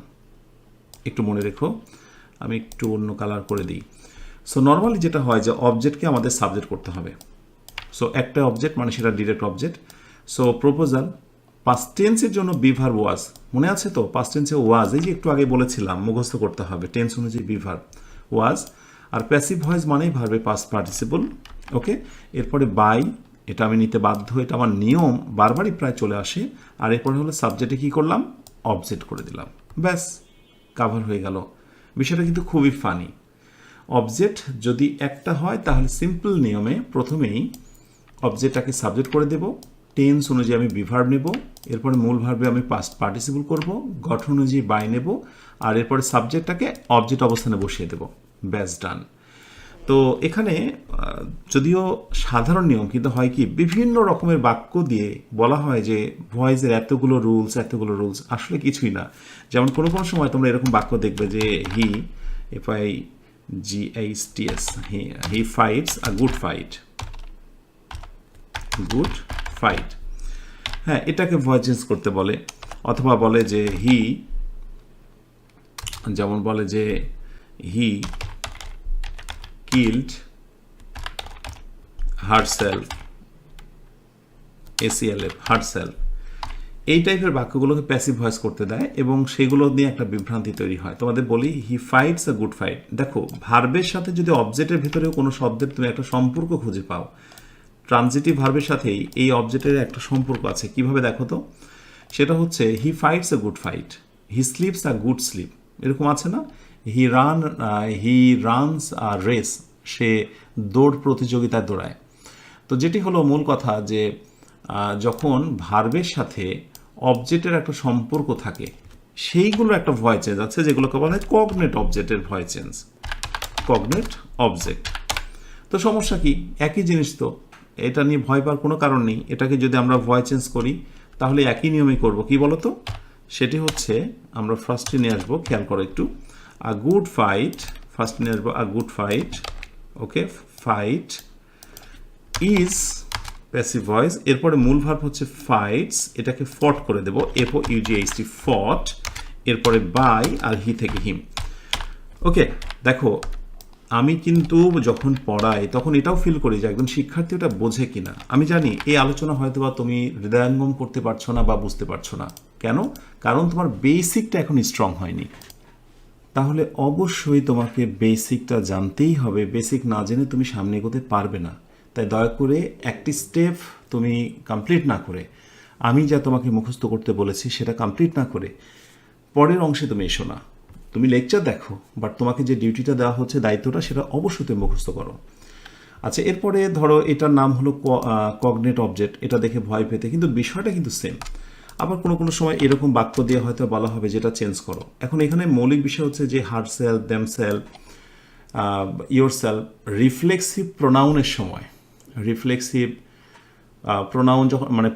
Speaker 1: একটু মনে রেখো, আমি একটু অন্য কালার করে দিই। সো নর্মালি যেটা হয় যে অবজেক্টকে আমাদের সাবজেক্ট করতে হবে। সো একটা অবজেক্ট মানে সেটা direct object. So proposal, past টেন্সের জন্য বি ভার্ব ওয়াজ, মনে আছে তো? পাস্ট টেন্সে ওয়াজ, এই যে একটু আগে বলেছিলাম মুখস্থ করতে হবে টেন্স অনুযায়ী বি ভার্ব ওয়াজ। আর প্যাসিভ ভয়েস মানেই ভার্বে পাস্ট পার্টিসিপল। ওকে, এরপরে বাই, এটা আমি নিতে বাধ্য, এটা আমার নিয়ম, বারবারই প্রায় চলে আসে। আর এরপরে হলো সাবজেক্টে কী করলাম, অবজেক্ট করে দিলাম, ব্যাস কাভার হয়ে গেল। বিষয়টা কিন্তু খুবই ফানি। অবজেক্ট যদি একটা হয় তাহলে সিম্পল নিয়মে প্রথমেই অবজেক্টটাকে সাবজেক্ট করে দেব, টেন্স অনুযায়ী আমি বিভার্ব নেব, এরপরে মূল ভার্বে আমি পাস্ট পার্টিসিপল করব, গঠন অনুযায়ী বাই নেব, আর এরপরে সাবজেক্টটাকে অবজেক্ট অবস্থানে বসিয়ে দেব, ব্যাস ডান। তো এখানে যদিও সাধারণ নিয়ম, কিন্তু হয় কি বিভিন্ন রকমের বাক্য দিয়ে বলা হয় যে ভয়েসের এতগুলো রুলস, আসলে কিছুই না। যেমন কোনো কোনো সময় তোমরা এরকম বাক্য দেখবে যে FIGHTS, he fights a good fight. হ্যাঁ, এটাকে ভয়েস চেঞ্জ করতে বলে, অথবা বলে যে যেমন বলে যে he killed herself, ACLF herself. এই টাইপের বাক্যগুলোকে প্যাসিভ ভয়েস করতে দেয় এবং সেগুলো নিয়ে একটা বিভ্রান্তি তৈরি হয়। তোমাদের বলি হি ফাইটস আ গুড ফাইট। দেখো, ভার্বের সাথে যদি অবজেক্টের ভিতরেও কোনো শব্দের তুমি একটা সম্পর্ক খুঁজে পাও, ট্রানজিটিভ ভার্বের সাথেই এই অবজেক্টের একটা সম্পর্ক আছে। কিভাবে দেখো তো? সেটা হচ্ছে he fights a good fight, he sleeps a good sleep, এরকম আছে না? হি রানস আ রেস, সে দৌড় প্রতিযোগিতায় দৌড়ায়। তো যেটি হলো মূল কথা যে যখন ভার্বের সাথে অবজেক্টের একটা সম্পর্ক থাকে সেইগুলোর একটা ভয়েস চেঞ্জ আছে, যেগুলোকে বলা হয় কগনেট অবজেক্টের ভয়েস চেঞ্জ, কগনেট অবজেক্ট। তো সমস্যা কি? একই জিনিস তো, এটা নিয়ে ভয় পাওয়ার কোনো কারণ নেই। এটাকে যদি আমরা ভয়েস চেঞ্জ করি তাহলে একই নিয়মেই করব। কি বলো তো? সেটি হচ্ছে আমরা ফার্স্টে নিয়ে আসবো, খেয়াল করো একটু, আ গুড ফাইট, ফার্স্ট নিয়ে আসবো আ good fight. Okay, fight is passive voice, এরপরে মূল ভার্ব হচ্ছে ফাইটস, এটাকে ফট করে দেবো, FOUGHT ফট, এরপরে বাই আর হি থেকে হিম। ওকে, দেখো আমি কিন্তু যখন পড়াই তখন এটাও ফিল করি যে একজন শিক্ষার্থী ওটা বোঝে কিনা। আমি জানি এই আলোচনা হয়তো বা তুমি হৃদয়ঙ্গম করতে পারছো না বা বুঝতে পারছো না। কেন? কারণ তোমার বেসিকটা এখন স্ট্রং হয়নি। তাহলে অবশ্যই তোমাকে বেসিকটা জানতেই হবে। বেসিক না জেনে তুমি সামনে এগোতে পারবে না। তাই দয়া করে একটি স্টেপ তুমি কমপ্লিট না করে, আমি যা তোমাকে মুখস্থ করতে বলেছি সেটা কমপ্লিট না করে পরের অংশে তুমি এসো না। তুমি লেকচার দেখো, বাট তোমাকে যে ডিউটিটা দেওয়া হচ্ছে, দায়িত্বটা, সেটা অবশ্যই তুমি মুখস্থ করো। আচ্ছা, এরপরে ধরো এটার নাম হলো কগনেট অবজেক্ট, এটা দেখে ভয় পেতে, কিন্তু বিষয়টা কিন্তু সেম। আবার কোনো কোনো সময় এরকম বাক্য দিয়ে হয়তো বলা হবে যেটা চেঞ্জ করো। এখন এখানে মৌলিক বিষয় হচ্ছে যে হারসেলফ, দেমসেলফ, ইয়োরসেলফ, রিফ্লেক্সিভ প্রোনাউনের সময়, রিফ্লেক্সিভ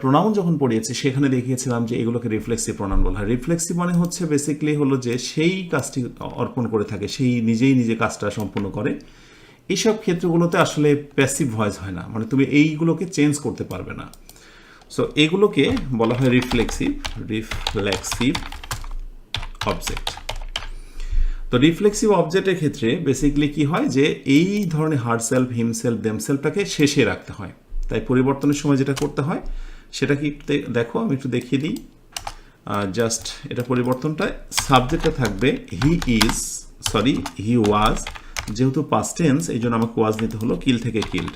Speaker 1: প্রোনাউন যখন পড়িয়েছি সেখানে দেখিয়েছিলাম যে এগুলোকে রিফ্লেক্সিভ প্রোনাউন বলা হয়। রিফ্লেক্সিভ মানে হচ্ছে বেসিক্যালি হলো যে সেই কাজটি অর্পণ করে থাকে, সেই নিজে কাজটা সম্পূর্ণ করে। এইসব ক্ষেত্রগুলোতে আসলে প্যাসিভ ভয়েস হয় না, মানে তুমি এইগুলোকে চেঞ্জ করতে পারবে না। সো এগুলোকে বলা হয় রিফ্লেক্সিভ অবজেক্ট। তো রিফ্লেক্সিভ অবজেক্টের ক্ষেত্রে বেসিক্যালি কি হয় যে এই ধরনের হারসেলফ, হিমসেলফ, দেমসেলফটাকে শেষে রাখতে হয়। তাই পরিবর্তনের সময় যেটা করতে হয় সেটা কি দেখো, আমি একটু দেখিয়ে দিই। জাস্ট এটা পরিবর্তনটা, সাবজেক্টটা থাকবে হি ওয়াজ, যেহেতু পাস্ট টেন্স এই জন্য আমাকে ওয়াজ নিতে হলো, কিল থেকে killed.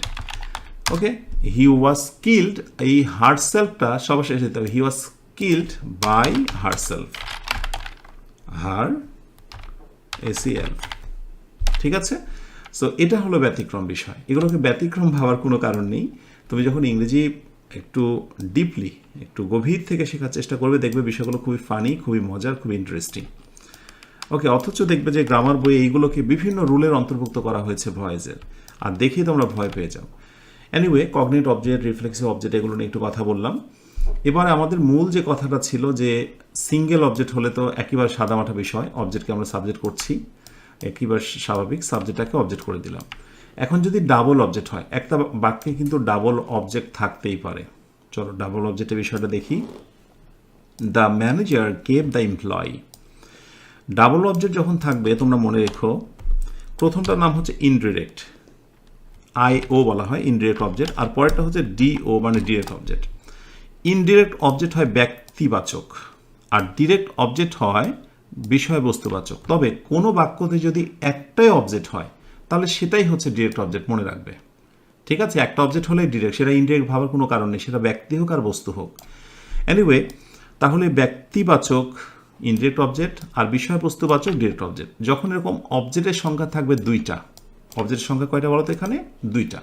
Speaker 1: Okay, he was killed, এই হারসেলফটা সবার শেষে দিতে হবে, he was killed by herself, her ACL, ঠিক আছে। সো এটা হলো ব্যতিক্রম বিষয়, এগুলোকে ব্যতিক্রম ভাবার কোনো কারণ নেই। তুমি যখন ইংরেজি একটু ডিপলি, একটু গভীর থেকে শেখার চেষ্টা করবে, দেখবে বিষয়গুলো খুবই ফানি, খুবই মজার, খুবই ইন্টারেস্টিং। ওকে, অথচ দেখবে যে গ্রামার বইয়ে এইগুলোকে বিভিন্ন রুলের অন্তর্ভুক্ত করা হয়েছে ভয়েসের, আর দেখেই তোমরা ভয় পেয়ে যাও। এনিওয়ে, কগনিট অবজেক্ট, রিফ্লেক্সিভ অবজেক্ট, এগুলো নিয়ে একটু কথা বললাম। এবার আমাদের মূল যে কথাটা ছিল যে সিঙ্গেল অবজেক্ট হলে তো একেবারে সাদামাটা বিষয়, অবজেক্টকে আমরা সাবজেক্ট করছি, একেবারে স্বাভাবিক, সাবজেক্টটাকে অবজেক্ট করে দিলাম। এখন যদি ডাবল অবজেক্ট হয়, একটা বাক্যে কিন্তু ডাবল অবজেক্ট থাকতেই পারে। চলো ডাবল অবজেক্টের বিষয়টা দেখি। The manager gave the employee. Double object যখন থাকবে তোমরা মনে রেখো, প্রথমটার নাম হচ্ছে ইনডিরেক্ট, IO বলা হয় ইনডিরেক্ট অবজেক্ট, আর পরেরটা হচ্ছে DO মানে ডিরেক্ট অবজেক্ট। ইনডিরেক্ট অবজেক্ট হয় ব্যক্তিবাচক, আর ডিরেক্ট অবজেক্ট হয় বিষয়বস্তুবাচক। তবে কোনো বাক্যতে যদি একটাই অবজেক্ট হয় তাহলে সেটাই হচ্ছে ডিরেক্ট অবজেক্ট, মনে রাখবে, ঠিক আছে। একটা অবজেক্ট হলে ডিরেক্ট, সেটা ইনডিরেক্ট ভাবার কোনো কারণ নেই, সেটা ব্যক্তি হোক আর বস্তু হোক। এনিওয়ে, তাহলে ব্যক্তিবাচক ইনডিরেক্ট অবজেক্ট আর বিষয়বস্তুবাচক ডিরেক্ট অবজেক্ট। যখন এরকম অবজেক্টের সংখ্যা থাকবে দুইটা, অবজেক্টের সংখ্যা কয়টা বলো তো এখানে? দুইটা,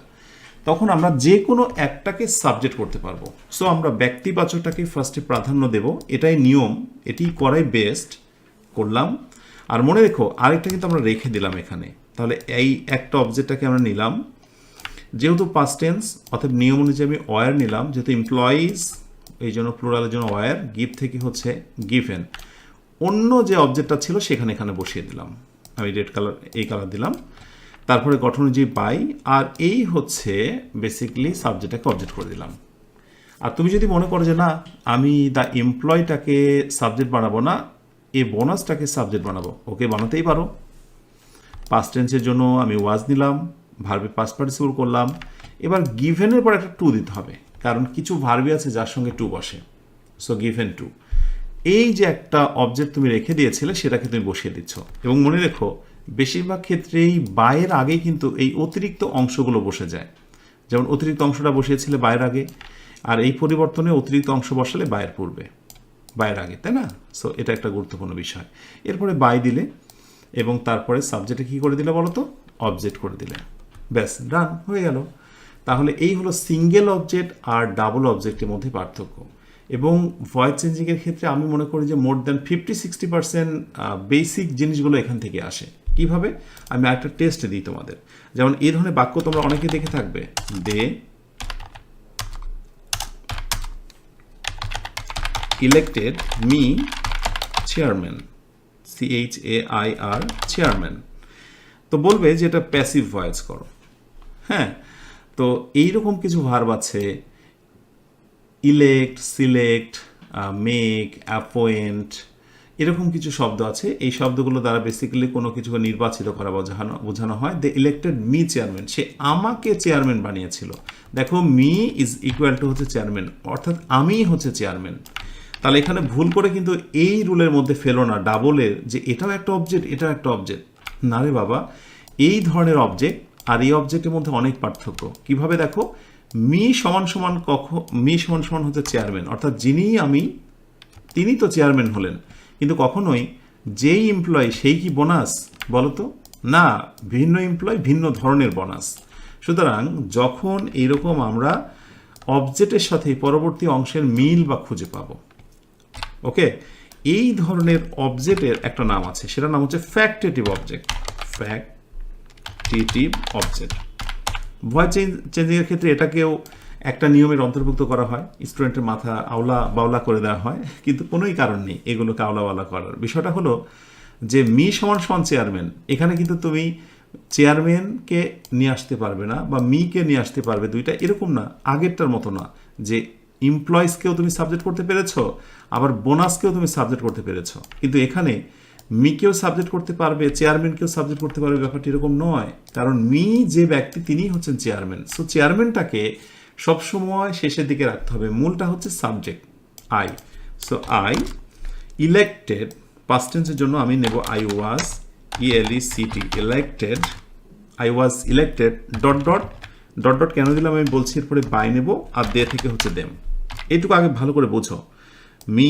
Speaker 1: তখন আমরা যে কোনো একটাকে সাবজেক্ট করতে পারবো। সো আমরা ব্যক্তিবাচকটাকে ফার্স্টে প্রাধান্য দেব, এটাই নিয়ম, এটি করাই বেস্ট, করলাম। আর মনে রেখো আরেকটা কিন্তু আমরা রেখে দিলাম এখানে, তাহলে এই একটা অবজেক্টটাকে আমরা নিলাম, যেহেতু পাস্ট টেন্স অর্থাৎ নিয়ম অনুযায়ী আমি ওয়ার নিলাম, যেহেতু এমপ্লয়িজ এই জন্য প্লুরালের জন্য ওয়ার, গিভ থেকে হচ্ছে গিভেন, অন্য যে অবজেক্টটা ছিল সেখানে এখানে বসিয়ে দিলাম, আমি রেড কালার এই কালার দিলাম, তারপরে গঠন অনুযায়ী বাই, আর এই হচ্ছে বেসিক্যালি সাবজেক্টটাকে অবজেক্ট করে দিলাম। আর তুমি যদি মনে করো যে না আমি দ্য এমপ্লয়টাকে সাবজেক্ট বানাবো না, এ বোনাসটাকে সাবজেক্ট বানাবো, ওকে বানাতেই পারো। পাস্ট টেন্সের জন্য আমি ওয়াজ নিলাম, ভার্বে পাস্ট পার্টিসিপল করলাম, এবার গিভেনের পর একটা টু দিতে হবে, কারণ কিছু ভার্বই আছে যার সঙ্গে টু বসে, সো গিভেন টু। এই যে একটা অবজেক্ট তুমি রেখে দিয়েছিলে সেটাকে তুমি বসিয়ে দিচ্ছ, এবং মনে রেখো বেশিরভাগ ক্ষেত্রেই বায়ের আগে কিন্তু এই অতিরিক্ত অংশগুলো বসে যায়, যেমন অতিরিক্ত অংশটা বসিয়েছিলে বায়ের আগে, আর এই পরিবর্তনে অতিরিক্ত অংশ বসালে বায়ের পূর্বে, বায়ের আগে, তাই না? সো এটা একটা গুরুত্বপূর্ণ বিষয়। এরপরে বাই দিলে এবং তারপরে সাবজেক্টে কী করে দিলে বলো তো? অবজেক্ট করে দিলে, ব্যাস ডান হয়ে গেল। তাহলে এই হলো সিঙ্গেল অবজেক্ট আর ডাবল অবজেক্টের মধ্যে পার্থক্য। এবং ভয়েস চেঞ্জিংয়ের ক্ষেত্রে আমি মনে করি যে মোর দ্যান 50-60% বেসিক জিনিসগুলো এখান থেকে আসে। কিভাবে? আমি আরেকটা টেস্ট দিই তোমাদের, যেমন এই ধরনের বাক্য তোমরা অনেকে দেখে থাকবে, they elected me chairman, CHAIR chairman, তো বলবে যে এটা প্যাসিভ ভয়েস করো। হ্যাঁ, তো এইরকম কিছু ভার্ব আছে, ইলেক্ট, সিলেক্ট, মেক, অ্যাপয়েন্ট, এরকম কিছু শব্দ আছে। এই শব্দগুলো দ্বারা বেসিক্যালি কোনো কিছুকে নির্বাচিত করা বোঝানো হয়। দে ইলেক্টেড মি চেয়ারম্যান, সে আমাকে চেয়ারম্যান বানিয়েছিল। দেখো মি ইজ ইকুয়াল টু হচ্ছে চেয়ারম্যান, অর্থাৎ আমিই হচ্ছে চেয়ারম্যান। তাহলে এখানে ভুল করে কিন্তু এই রুলের মধ্যে ফেলো না ডাবলের, যে এটাও একটা অবজেক্ট এটাও একটা অবজেক্ট, না রে বাবা, এই ধরনের অবজেক্ট আর এই অবজেক্টের মধ্যে অনেক পার্থক্য। কিভাবে দেখো, মি সমান সমান হচ্ছে চেয়ারম্যান, অর্থাৎ যিনি আমি তিনি তো চেয়ারম্যান হলেন, কিন্তু কখনোই যেই এমপ্লয় সেই কি বোনাস বলো তো? না, ভিন্ন এমপ্লয় ভিন্ন ধরনের বোনাস। সুতরাং যখন এইরকম আমরা অবজেক্টের সাথে পরবর্তী অংশের মিল বা খুঁজে পাবো, ওকে, এই ধরনের অবজেক্টের একটা নাম আছে, সেটার নাম হচ্ছে factitive object. Factitive object voice চেঞ্জিংয়ের ক্ষেত্রে এটাকেও একটা নিয়মের অন্তর্ভুক্ত করা হয়, স্টুডেন্টের মাথা আওলা বাওলা করে দেওয়া হয়, কিন্তু কোনোই কারণ নেই এগুলোকে আওলা বাওলা করার। বিষয়টা হলো যে মি সমান সমান চেয়ারম্যান, এখানে কিন্তু তুমি চেয়ারম্যানকে নিয়ে আসতে পারবে না বা মিকে নিয়ে আসতে পারবে দুইটা, এরকম না, আগেরটার মতো না যে এমপ্লয়িজকেও তুমি সাবজেক্ট করতে পেরেছো আবার বোনাসকেও তুমি সাবজেক্ট করতে পেরেছো, কিন্তু এখানে মিকেও সাবজেক্ট করতে পারবে চেয়ারম্যানকেও সাবজেক্ট করতে পারবে, ব্যাপারটি এরকম নয়, কারণ মি যে ব্যক্তি তিনিই হচ্ছেন চেয়ারম্যান। সো চেয়ারম্যানটাকে সবসময় শেষের দিকে রাখতে হবে, মূলটা হচ্ছে subject I. So I elected, past টেন্সের জন্য আমি নেব I was, ELECT, elected, I was elected dot dot dot dot কেন দিলাম আমি বলছি, এরপরে বাই নেব, আর দে থেকে হচ্ছে দেম। এইটুকু আগে ভালো করে বোঝো। মি,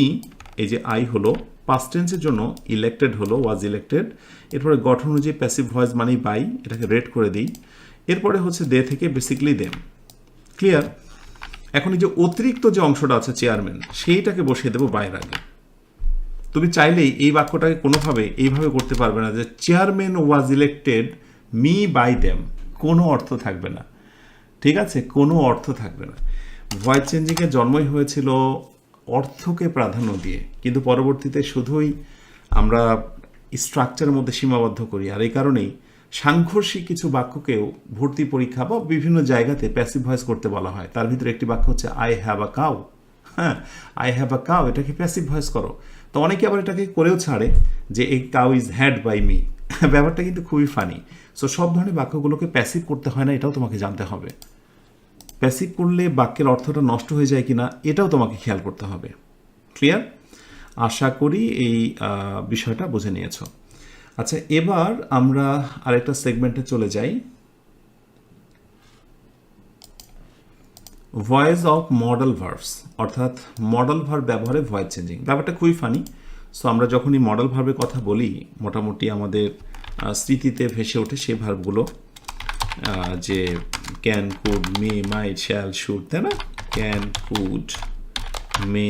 Speaker 1: এই যে আই হলো পাস্ট টেন্সের জন্য ইলেক্টেড হলো, ওয়াজ ইলেক্টেড। এরপরে গঠন অনুযায়ী প্যাসিভ ভয়েস মানেই বাই, এটাকে রেড করে দিই। এরপরে হচ্ছে দে থেকে বেসিক্যালি দেম। ক্লিয়ার? এখন এই যে অতিরিক্ত যে অংশটা আছে চেয়ারম্যান, সেইটাকে বসিয়ে দেবো বাইয়ের আগে। তুমি চাইলেই এই বাক্যটাকে কোনোভাবে এইভাবে করতে পারবে না যে chairman was elected me by them, কোনো অর্থ থাকবে না। ঠিক আছে, কোনো অর্থ থাকবে না। ভয়েস চেঞ্জিংয়ের জন্মই হয়েছিল অর্থকে প্রাধান্য দিয়ে, কিন্তু পরবর্তীতে শুধুই আমরা স্ট্রাকচারের মধ্যে সীমাবদ্ধ করি। আর এই কারণেই সাংঘর্ষিক কিছু বাক্যকেও ভর্তি পরীক্ষা বা বিভিন্ন জায়গাতে প্যাসিভ ভয়েস করতে বলা হয়। তার ভিতরে একটি বাক্য হচ্ছে আই হ্যাভ আ কাউ। হ্যাঁ, আই হ্যাভ আ কাউ, এটাকে প্যাসিভ ভয়েস করো। তো অনেকে আবার এটাকে করেও ছাড়ে যে এই cow is had by me. ব্যাপারটা কিন্তু খুবই ফানি। সো সব ধরনের বাক্যগুলোকে প্যাসিভ করতে হয় না, এটাও তোমাকে জানতে হবে। প্যাসিভ করলে বাক্যের অর্থটা নষ্ট হয়ে যায় কিনা এটাও তোমাকে খেয়াল করতে হবে। ক্লিয়ার? আশা করি এই বিষয়টা বুঝে নিয়েছ। আচ্ছা, এবার আমরা আরেকটা সেগমেন্টে চলে যাই, ভয়েস অফ মডেল ভার্বস, অর্থাৎ মডেল ভার্ব ব্যবহারে ভয়েস চেঞ্জিং। ব্যাপারটা খুবই ফানি। সো আমরা যখনই মডেল ভার্বের কথা বলি, মোটামুটি আমাদের স্মৃতিতে ভেসে ওঠে সেই ভার্বগুলো, যে can, could, may, might, shall, should, তাই না? Can, could, may,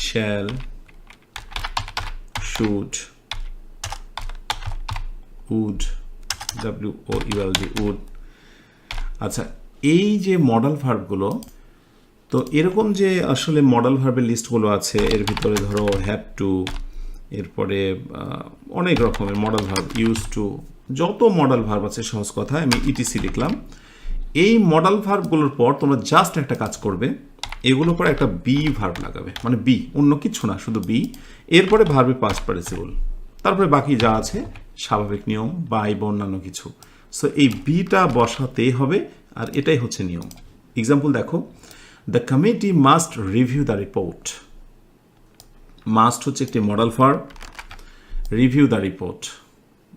Speaker 1: shall, should, would, WOULD, would. আচ্ছা, এই যে মডেল ভার্বগুলো, তো এরকম যে আসলে মডেল ভার্বের লিস্টগুলো আছে, এর ভিতরে ধরো হ্যাভ টু, এরপরে অনেক রকমের মডেল ভার্ব, ইউজ টু, যত মডেল ভার্ব আছে সহজ কথায় আমি ইটিসি লিখলাম। এই মডেল ভার্বগুলোর পর তোমরা জাস্ট একটা কাজ করবে, এগুলোর পর একটা বি ভার্ব লাগাবে, মানে বি, অন্য কিছু না, শুধু বি। এরপরে ভার্বে পাস্ট পার্টিসিপল, তারপরে বাকি যা আছে স্বাভাবিক নিয়ম বাই বা অন্যান্য কিছু। সো এই বিটা বসাতেই হবে, আর এটাই হচ্ছে নিয়ম। এক্সাম্পল দেখো, the committee must review the report. Must হচ্ছে একটি modal verb, review the report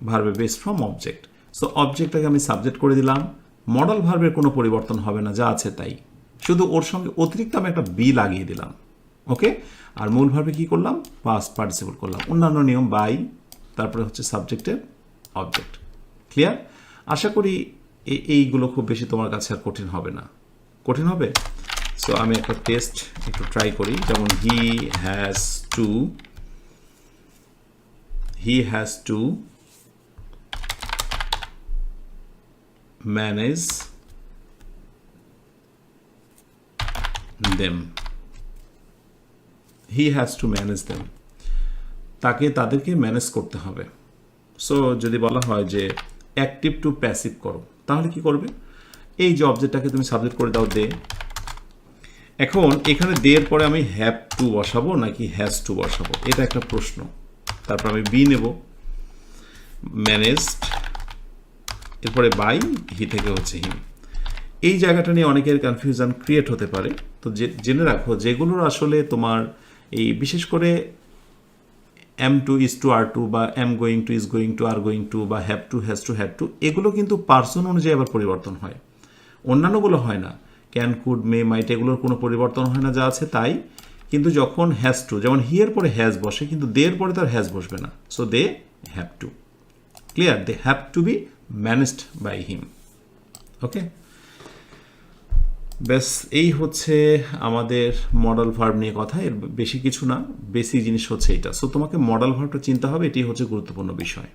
Speaker 1: ভার্বে বেস ফ্রম অবজেক্ট। সো অবজেক্টটাকে আমি সাবজেক্ট করে দিলাম, মডেল ভার্বের কোনো পরিবর্তন হবে না, যা আছে তাই, শুধু ওর সঙ্গে অতিরিক্ত আমি একটা বি লাগিয়ে দিলাম। ওকে, আর মূল ভার্বে কি করলাম? পাস্ট পার্টিসিপল করলাম, অন্যান্য নিয়ম বাই, তারপরে হচ্ছে সাবজেক্টের অবজেক্ট। ক্লিয়ার? আশা করি এইগুলো খুব বেশি তোমার কাছে আর কঠিন হবে না। কঠিন হবে? সো আমি একটা টেস্ট একটু ট্রাই করি, যেমন he has to manage them. He has to manage them, তাদেরকে ম্যানেজ করতে হবে। সো যদি বলা হয় যে অ্যাক্টিভ টু প্যাসিভ করো, তাহলে কি করবে? এই যে অবজেক্টটাকে তুমি সাবজেক্ট করে দাও দে। এখন এখানে দে এর পরে আমি হ্যাভ টু বসাবো নাকি হ্যাজ টু বসাবো, এটা একটা প্রশ্ন। তারপর আমি বি নেব, ম্যানেজড, এরপরে বাই, হি থেকে হচ্ছে হিম। এই জায়গাটা নিয়ে অনেকের কনফিউশন ক্রিয়েট হতে পারে। তো জেনে রাখো, যেগুলোর আসলে তোমার এই বিশেষ করে am to, is to, are to, বা am going to, is going to, are going to, বা have to, has to, had to, এগুলো কিন্তু পার্সন অনুযায়ী আবার পরিবর্তন হয়, অন্যান্যগুলো হয় না। ক্যান, কুড, মে, মাইট, এগুলোর কোনো পরিবর্তন হয় না, যা আছে তাই। কিন্তু যখন হ্যাজ টু, যেমন হি এর পরে হ্যাজ বসে, কিন্তু দে এর পরে তার হ্যাজ বসবে না। So they have to. Clear? They have to be managed by him. Okay, ব্যাস এই হচ্ছে আমাদের মডেল ভার্ব নিয়ে কথা। এর বেশি কিছু না, বেসিক জিনিস হচ্ছে এটা। সো তোমাকে মডেল ভার্বটা চিন্তা হবে, এটি হচ্ছে গুরুত্বপূর্ণ বিষয়।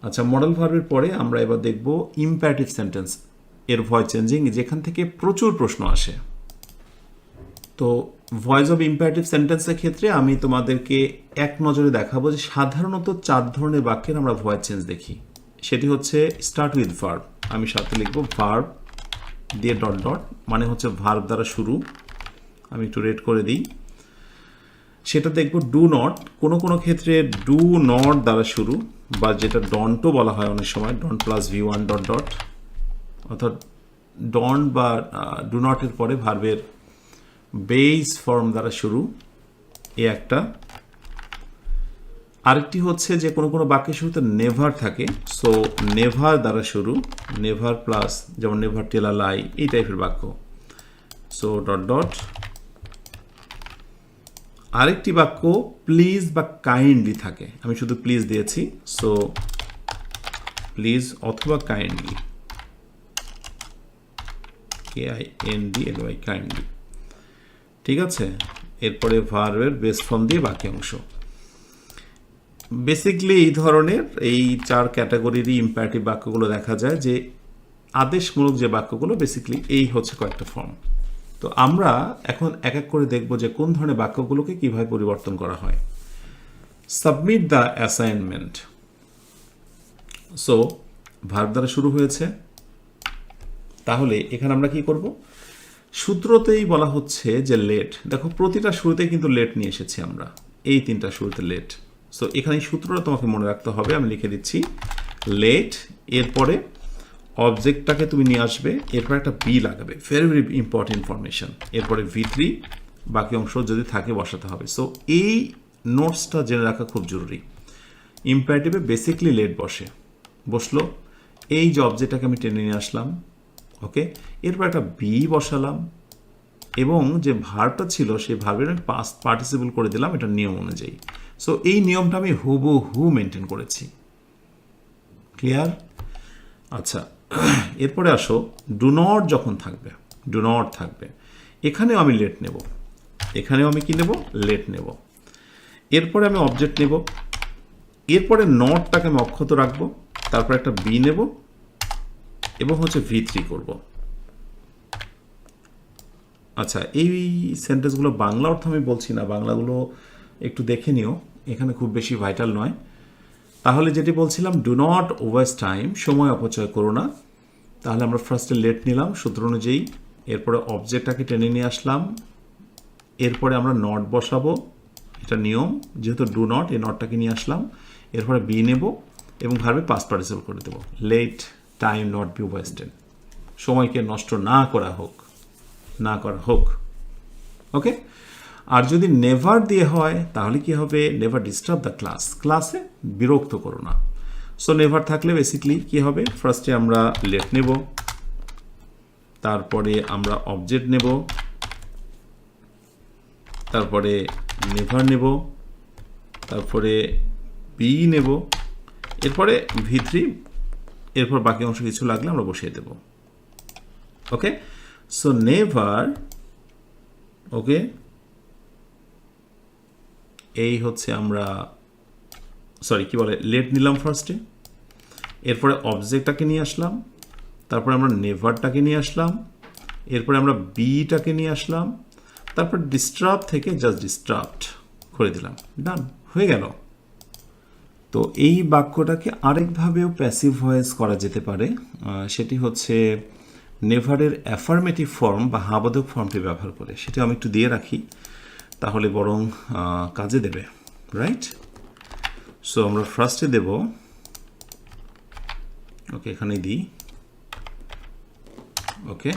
Speaker 1: আচ্ছা, মডেল ভার্বের পরে আমরা এবার দেখব ইম্পারেটিভ সেন্টেন্স এর ভয়েস চেঞ্জিং, যেখান থেকে প্রচুর প্রশ্ন আসে। তো ভয়েস অফ ইম্পারেটিভ সেন্টেন্সের ক্ষেত্রে আমি তোমাদেরকে এক নজরে দেখাবো যে সাধারণত 4 ধরনের বাক্যের আমরা ভয়েস চেঞ্জ দেখি। সেটি হচ্ছে স্টার্ট উইথ ভার্ব, আমি সাথে লিখব ভার্ব দিয়ে ডট ডট, মানে হচ্ছে ভার্ব দ্বারা শুরু। আমি একটু রেড করে দিই। সেটা দেখব ডু নট, কোনো কোনো ক্ষেত্রে ডু নট দ্বারা শুরু, বা যেটা ডন্টও বলা হয় অনেক সময়, don't plus V1 dot dot, অর্থাৎ ডন্ট বা ডু নটের পরে ভার্বের বেস ফর্ম দ্বারা শুরু, এ একটা। আরেকটি হচ্ছে যে কোনো কোনো বাক্যের শুরুতে নেভার থাকে, সো নেভার দ্বারা শুরু, নেভার প্লাস, যেমন নেভার টেল আ লাই, এই টাইপের বাক্য। So dot dot. আরেকটি বাক্য প্লিজ বা কাইন্ডলি থাকে, আমি শুধু প্লিজ দিয়েছি, সো প্লিজ অথবা কাইন্ডলি, KINDLY, কাইন্ডলি। ঠিক আছে, এরপরে ভার্বের বেস ফর্ম দিয়ে বাকি অংশ। বেসিকলি এই ধরনের এই 4 ক্যাটাগরিরই ইম্পারেটিভ বাক্যগুলো দেখা যায়, যে আদেশমূলক যে বাক্যগুলো বেসিকলি এই হচ্ছে কয়েকটা ফর্ম। তো আমরা এখন এক এক করে দেখব যে কোন ধরনের বাক্যগুলোকে কিভাবে পরিবর্তন করা হয়। Submit the assignment, so verb দ্বারা শুরু হয়েছে, তাহলে এখানে আমরা কি করব, সূত্রতেই বলা হচ্ছে যে লেট, দেখো প্রতিটা শুরুতেই কিন্তু লেট নিয়ে এসেছি আমরা, এই 3টা শুরুতে লেট। সো এখানে সূত্রটা তোমাকে মনে রাখতে হবে, আমি লিখে দিচ্ছি লেট, এরপরে অবজেক্টটাকে তুমি নিয়ে আসবে, এরপর একটা বি লাগাবে, ভেরি ভেরি ইম্পর্টেন্ট ইনফরমেশন, এরপরে V3 বাকি অংশ যদি থাকে বসাতে হবে। সো এই নোটসটা জেনে রাখা খুব জরুরি। ইম্পারেটিভে বেসিকলি লেট বসলো, এই যে অবজেক্টটাকে আমি টেনে নিয়ে আসলাম, ওকে, এরপর একটা বি বসালাম, এবং যে ভার্বটা ছিল সেই ভার্বের আমি পাস্ট পার্টিসিপল করে দিলাম এটা নিয়ম অনুযায়ী। সো এই নিয়মটা আমি হুবহু মেনটেন করেছি। ক্লিয়ার? আচ্ছা, এরপরে আসো ডু নট যখন থাকবে, ডু নট থাকবে, এখানেও আমি লেট নেব, এখানেও আমি কি নেব, লেট নেব। এরপরে আমি অবজেক্ট নেব, এরপরে নটটাকে আমি অক্ষত রাখবো, তারপর একটা বি নেব এবং হচ্ছে V3 করব। আচ্ছা, এই সেন্টেন্সগুলো বাংলা অর্থ আমি বলছি না, বাংলাগুলো একটু দেখে নিও, এখানে খুব বেশি ভাইটাল নয়। তাহলে যেটি বলছিলাম, ডু নট ওয়েস্ট টাইম, সময় অপচয় করো না। তাহলে আমরা ফার্স্টে লেট নিলাম সূত্র অনুযায়ী, এরপরে অবজেক্টটাকে টেনে নিয়ে আসলাম, এরপরে আমরা নট বসাবো, এটা নিয়ম, যেহেতু ডু নট, এই নটটাকে নিয়ে আসলাম, এরপরে বি নেব এবং ভার্বে পাস্ট পার্টিসিপল করে দেবো, let time not be wasted, সময়কে নষ্ট না করা হোক, না করা হোক। ওকে, আর যদি নেভার দিয়ে হয় তাহলে কি হবে, নেভার ডিস্টার্ব দ্য ক্লাস, ক্লাসে বিরক্ত করো না। সো নেভার থাকলে বেসিকলি কি হবে, ফার্স্টে আমরা লেট নেব, তারপরে আমরা অবজেক্ট নেব, তারপরে নেভার নেব, তারপরে বি নেব, এরপরে V3, এরপর বাকি অংশ কিছু লাগলে আমরা বসিয়ে দেব। ওকে, সো নেভার, ওকে, এই হচ্ছে আমরা সরি কি বলে লেট নিলাম ফার্স্টে, এরপরে অবজেক্টটাকে নিয়ে আসলাম, তারপরে আমরা নেভারটাকে নিয়ে আসলাম, এরপরে আমরা বিটাকে নিয়ে আসলাম, তারপর ডিস্টার্ব থেকে জাস্ট ডিস্টার্বড করে দিলাম, ডান হয়ে গেল। তো এই বাক্যটাকে আরেকভাবেও প্যাসিভ ভয়েস করা যেতে পারে, সেটি হচ্ছে নেভারের অ্যাফার্মেটিভ ফর্ম বা হাবোধক ফর্মটি ব্যবহার করে, সেটা আমি একটু দিয়ে রাখি, তাহলে বরং কাজে দেবে, রাইট? সো আমরা ফার্স্টে দেব, ওকে এখানে দিই, ওকে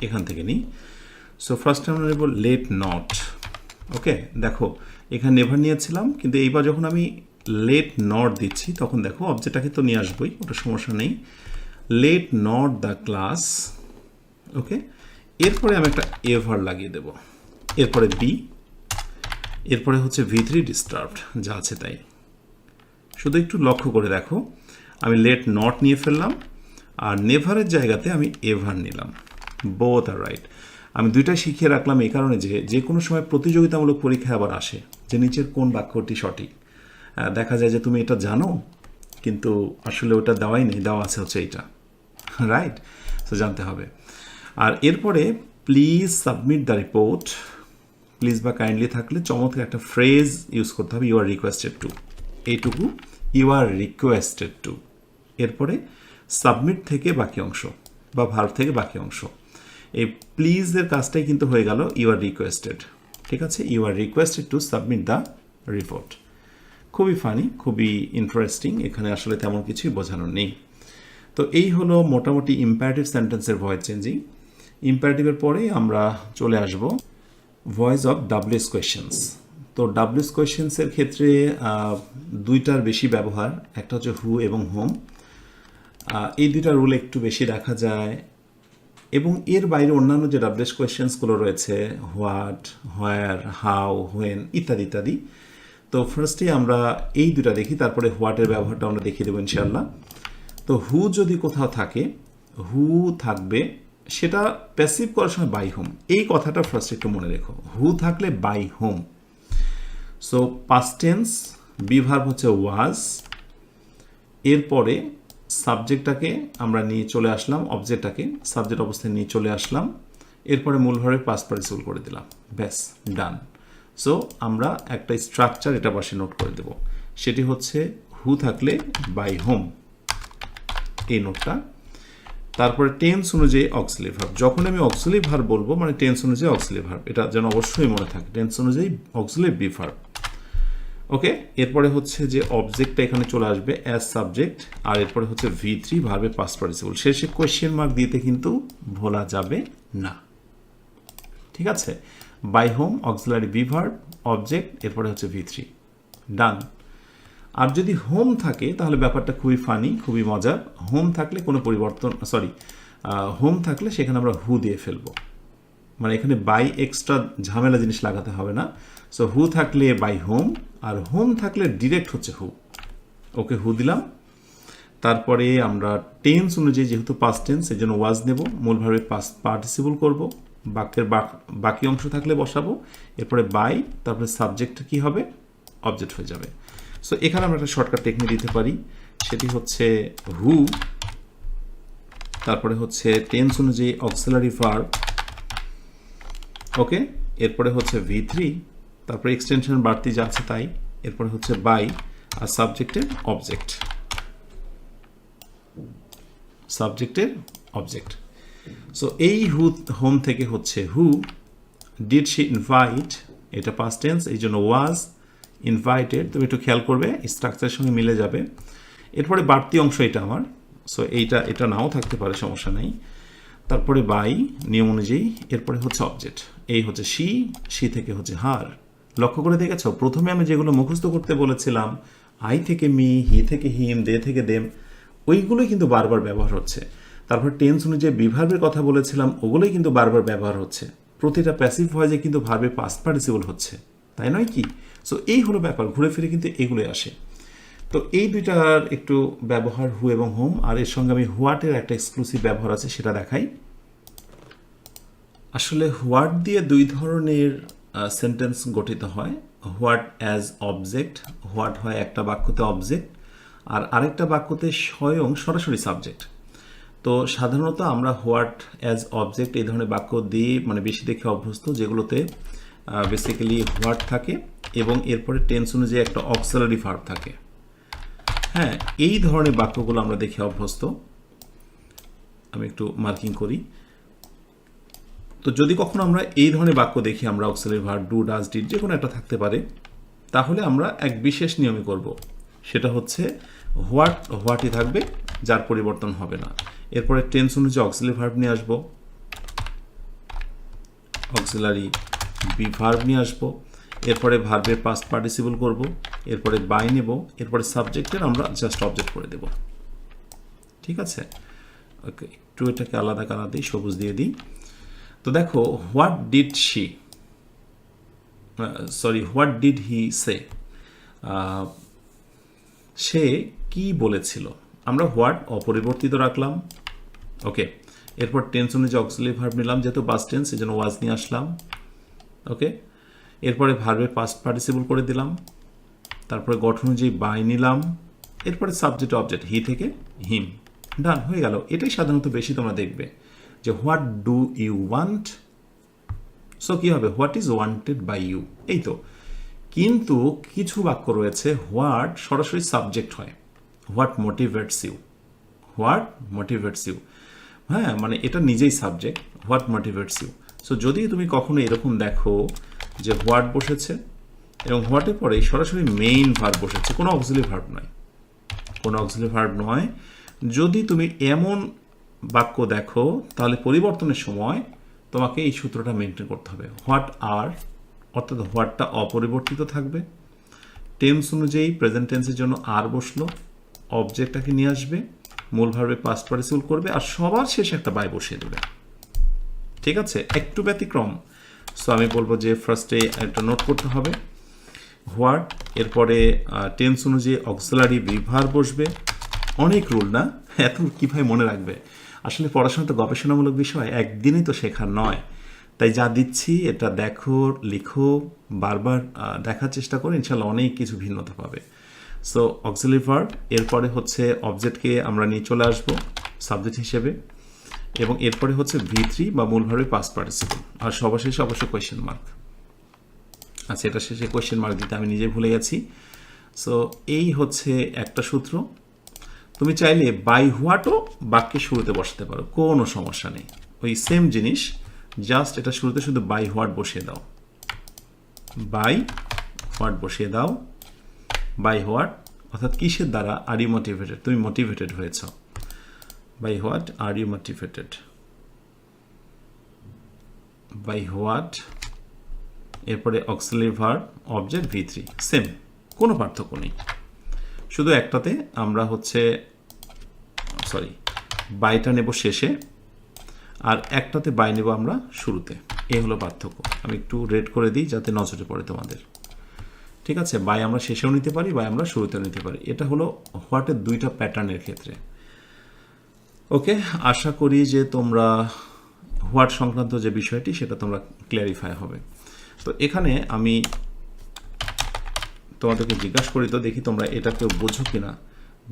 Speaker 1: এখান থেকে নিই। সো ফার্স্টে আমরা নেব লেট নট, ওকে, দেখো এখানে নেভার নিয়েছিলাম, কিন্তু এইবার যখন আমি লেট নট দিচ্ছি তখন দেখো অবজেক্টটাকে তো নিয়ে আসবোই, ওটা সমস্যা নেই, লেট নট দ্য ক্লাস, ওকে, এরপরে আমি একটা এভার লাগিয়ে দেব, এরপরে বি, এরপরে হচ্ছে V3 ডিস্টার্বড, যা আছে তাই। শুধু একটু লক্ষ্য করে দেখো, আমি লেট নট নিয়ে ফেললাম, আর নেভারের জায়গাতে আমি এভার নিলাম, বোথ আর রাইট। আমি দুইটা শিখিয়ে রাখলাম এই কারণে যে কোনো সময় প্রতিযোগিতামূলক পরীক্ষায় আবার আসে যে নিচের কোন বাক্যটি সঠিক, দেখা যায় যে তুমি এটা জানো কিন্তু আসলে ওটা দেওয়াই নেই, দেওয়া আছে হচ্ছে এইটা, রাইট? সো জানতে হবে। আর এরপরে please submit the report, please বা কাইন্ডলি থাকলে চমৎকার একটা ফ্রেজ ইউজ করতে হবে, ইউ আর রিকোয়েস্টেড টু, এইটুকু ইউ আর রিকোয়েস্টেড টু, এরপরে সাবমিট থেকে বাকি অংশ বা ভার্ব থেকে বাকি অংশ, এই প্লিজের কাজটাই কিন্তু হয়ে গেল ইউ আর রিকোয়েস্টেড, ঠিক আছে, you are requested to submit the report. খুবই ফানি, খুবই ইন্টারেস্টিং, এখানে আসলে তেমন কিছুই বোঝানো নেই। তো এই হলো মোটামুটি ইম্পারেটিভ সেন্টেন্সের ভয়েস চেঞ্জিং। ইম্পারেটিভের পরে আমরা চলে আসব ভয়েস অফ WH কোয়েশ্চেন্স। তো ডাব্লিউএস কোয়েশ্চেন্সের ক্ষেত্রে দুইটার বেশি ব্যবহার, একটা হচ্ছে হু এবং হোম। এই দুইটা রুল একটু বেশি দেখা যায়, এবং এর বাইরে অন্যান্য যে ডাব্লিউএস কোয়েশ্চেন্সগুলো রয়েছে হোয়াট, হোয়ার, হাউ, হোয়েন ইত্যাদি ইত্যাদি। তো ফার্স্টে আমরা এই দুটা দেখি, তারপরে হোয়াটের ব্যবহারটা আমরা দেখিয়ে দেবো ইনশাল্লাহ। তো হু যদি কোথাও থাকে, হু থাকবে, সেটা প্যাসিভ করার সময় বাই হোম, এই কথাটা ফার্স্ট একটু মনে রেখো। হু থাকলে by whom. So past tense, be verb হচ্ছে ওয়াজ, এরপরে সাবজেক্টটাকে আমরা নিয়ে চলে আসলাম, অবজেক্টটাকে সাবজেক্ট অবস্থায় নিয়ে চলে আসলাম, এরপরে মূল ভার্বের পাস্ট পার্টিসিপল করে দিলাম, ব্যাস ডান। সো আমরা একটা স্ট্রাকচার এটা পাশে নোট করে দেব, সেটি হচ্ছে হু থাকলে বাই হোম, এই নোটটা। তারপরে টেন্স অনুযায়ী অক্সিলারি ভার্ব, যখন আমি অক্সিলারি ভার্ব বলবো মানে টেন্স অনুযায়ী অক্সিলারি ভার্ব, এটা যেন অবশ্যই মনে থাকে, টেন্স অনুযায়ী অক্সিলারি বি ভার্ব। ওকে, এরপরে হচ্ছে যে অবজেক্টটা এখানে চলে আসবে অ্যাজ সাবজেক্ট, আর এরপরে হচ্ছে V3 ভার্বের পাস্ট পার্টিসিপল, শেষে কোয়েশ্চেন মার্ক দিতে কিন্তু ভোলা যাবে না। ঠিক আছে, by whom, auxiliary be verb, object, এরপরে হচ্ছে V3, ডান। আর যদি হোম থাকে তাহলে ব্যাপারটা খুবই ফানি, খুবই মজার। হোম থাকলে কোনো পরিবর্তন, হোম থাকলে সেখানে আমরা হু দিয়ে ফেলবো, মানে এখানে বাই এক্সট্রা ঝামেলা জিনিস লাগাতে হবে না। সো হু থাকলে বাই হোম, আর হোম থাকলে ডিরেক্ট হচ্ছে হু। ওকে, হু দিলাম। তারপরে আমরা টেন্স অনুযায়ী যেহেতু পাস্ট টেন্স, এই জন্য ওয়াজ নেব, মূল ভার্বে পাস্ট পার্টিসিপল করব, বাক্যের বাকি অংশ থাকলে বসাবো, এরপরে বাই, তারপরে সাবজেক্ট কি হবে, অবজেক্ট হয়ে যাবে। সো এখানে আমরা একটা শর্টকাট টেকনিক দিতে পারি, সেটি হচ্ছে হু, তারপরে হচ্ছে টেন্স অনুযায়ী অক্সিলারি ভার্ব, ওকে, এরপরে হচ্ছে V3, তারপরে এক্সটেনশন বাড়তি যা আছে তাই, এরপরে হচ্ছে বাই, আর সাবজেক্টের অবজেক্ট, সাবজেক্টের অবজেক্ট। সো এই হু হোম থেকে হচ্ছে হু, ডিড শি ইনভাইট, এটা পাস্ট টেন্স, এই জন্য ওয়াজ ইনভাইটেড, তুমি একটু খেয়াল করবে স্ট্রাকচারের সঙ্গে মিলে যাবে। এরপরে বাড়তি অংশ এটা আমার, সো এটা নাও থাকতে পারে, সমস্যা নেই। তারপরে বাই নিয়ম অনুযায়ী, এরপরে হচ্ছে অবজেক্ট, এই হচ্ছে শি থেকে হচ্ছে হার। লক্ষ্য করে দেখেছ, প্রথমে আমি যেগুলো মুখস্থ করতে বলেছিলাম, আই থেকে মি, হি থেকে হিম, দে থেকে দেম, ওইগুলোই কিন্তু বারবার ব্যবহার হচ্ছে। তারপর টেন্স অনুযায়ী বিভার্বের কথা বলেছিলাম, ওগুলোই কিন্তু বারবার ব্যবহার হচ্ছে। প্রতিটা প্যাসিভ ভয়েসে কিন্তু ভার্বের পাস্ট পার্টিসিপল হচ্ছে, তাই নয় কি? সো এই হলো ব্যাপার, ঘুরে ফিরে কিন্তু এগুলোই আসে। তো এই দুইটার একটু ব্যবহার হু এবং হোম, আর এর সঙ্গে আমি হোয়াটের একটা এক্সক্লুসিভ ব্যবহার আছে সেটা দেখাই। আসলে হোয়াট দিয়ে দুই ধরনের সেন্টেন্স গঠিত হয়। হোয়াট অ্যাজ অবজেক্ট, হোয়াট হয় একটা বাক্যতে অবজেক্ট, আর আরেকটা বাক্যতে স্বয়ং সরাসরি সাবজেক্ট। তো সাধারণত আমরা হোয়াট অ্যাজ অবজেক্ট এই ধরনের বাক্য দিয়ে মানে বেশি দেখে অভ্যস্ত, যেগুলোতে বেসিক্যালি হোয়াট থাকে এবং এরপরে টেন্স অনুযায়ী একটা অক্সিলারি ভার্ব থাকে। হ্যাঁ, এই ধরনের বাক্যগুলো আমরা দেখে অভ্যস্ত। আমি একটু মার্কিং করি। তো যদি কখনো আমরা এই ধরনের বাক্য দেখি, আমরা auxiliary verb do, does, did যে কোনো একটা থাকতে পারে, তাহলে আমরা এক বিশেষ নিয়মে করব, সেটা হচ্ছে হোয়াটই থাকবে, যার পরিবর্তন হবে না। এরপরে টেন্স অনুযায়ী অক্সিলারি ভার্ব নিয়ে আসবো, অক্সিলারি বি ভার্ব নিয়ে আসবো, এরপরে ভার্বের পাস্ট পার্টিসিপল করব, এরপরে বাই নেব, এরপরে সাবজেক্টের আমরা জাস্ট অবজেক্ট করে দেব। ঠিক আছে, ওকে, একটু এটাকে আলাদা কালার দিই, সবুজ দিয়ে দিই। তো দেখো, what did she, what did he say, সে কি বলেছিল, আমরা হোয়াট অপরিবর্তিত রাখলাম। ওকে, এরপর টেন্স অনুযায়ী অক্সিলারি ভার্ব নিলাম, যেহেতু পাস্ট টেন্স এই জন্য ওয়াজ নিয়ে আসলাম। ওকে, এরপরে ভার্বের পাস্ট পার্টিসিপল করে দিলাম, তারপরে গঠন অনুযায়ী বাই নিলাম, এরপরে সাবজেক্ট অবজেক্ট হি থেকে হিম, ডান হয়ে গেল। এটাই সাধারণত বেশি তোমরা দেখবে যে what do you want, so কি হবে, what is wanted by you, এই তো। কিন্তু কিছু বাক্য রয়েছে হোয়াট সরাসরি সাবজেক্ট হয়, what motivates you, what motivates you, হ্যাঁ, মানে এটা নিজেই subject, what motivates you. So যদি তুমি কখনো এরকম দেখো যে হোয়াট বসেছে এবং হোয়াটের পরে সরাসরি মেইন ভার্ব বসেছে, কোনো অক্সিলারি ভার্ব নয়, কোনো অক্সিলারি ভার্ব নয়, যদি তুমি এমন বাক্য দেখো তাহলে পরিবর্তনের সময় তোমাকে এই সূত্রটা মেনটেন করতে হবে। হোয়াট আর অর্থাৎ হোয়াটটা অপরিবর্তিত থাকবে। টেন্স অনুযায়ী প্রেজেন্ট টেন্সের জন্য আর বসলো, অবজেক্টটাকে নিয়ে আসবে, মূল ভার্বে পাস্ট পার্টিসিপল করবে, আর সবার শেষে একটা বাই বসিয়ে দেবে। ঠিক আছে, একটু ব্যতিক্রম। সো আমি বলবো যে ফার্স্টে একটা নোট করতে হবে হোয়াট, এরপরে টেন্স অনুযায়ী অক্সিলারি ভার্ব বসবে। অনেক রুল না, এত কীভাবে মনে রাখবে? আসলে পড়াশোনা তো গবেষণামূলক বিষয়, একদিনই তো শেখার নয়। তাই যা দিচ্ছি এটা দেখো, লিখো, বারবার দেখার চেষ্টা করো, ইনশাল্লাহ অনেক কিছু ভিন্নতা পাবে। সো অক্সিলারি ভার্ব, এরপরে হচ্ছে অবজেক্টকে আমরা নিয়ে চলে আসবো সাবজেক্ট হিসেবে, এবং এরপরে হচ্ছে V3 বা মূল ভার্বে পাস্ট পার্টিসিপল, আর সবার শেষে অবশ্যই কোয়েশ্চেন মার্ক। আচ্ছা, এটা শেষে কোয়েশ্চেন মার্ক দিতে আমি নিজে ভুলে গেছি। সো এই হচ্ছে একটা সূত্র। তুমি চাইলে বাই হোয়াটও বাক্যের শুরুতে বসাতে পারো, কোনো সমস্যা নেই। ওই সেম জিনিস, জাস্ট এটা শুরুতে শুধু বাই হোয়াট বসিয়ে দাও, বাই হোয়াট বসিয়ে দাও। বাই হোয়াট অর্থাৎ কিসের দ্বারা আর ইউ মোটিভেটেড, তুমি মোটিভেটেড হয়েছ। By what are you motivated, by what, এরপরে auxiliary verb, object V3, same, কোনো পার্থক্য নেই। শুধু একটাতে আমরা হচ্ছে বাইটা নেব শেষে, আর একটাতে বাই নেব আমরা শুরুতে। এই হলো পার্থক্য। আমি একটু রেড করে দিই যাতে নজরে পড়ে তোমাদের। ঠিক আছে, বাই আমরা শেষেও নিতে পারি, বাই আমরা শুরুতেও নিতে পারি। এটা হলো হোয়াটের দুইটা প্যাটার্নের ক্ষেত্রে। ওকে, আশা করি যে তোমরা হোয়াট সংক্রান্ত যে বিষয়টি সেটা তোমরা ক্লিয়ারিফাই হবে। তো এখানে আমি তোমাদেরকে জিজ্ঞাসা করি, তো দেখি তোমরা এটা কেউ বোঝো কিনা,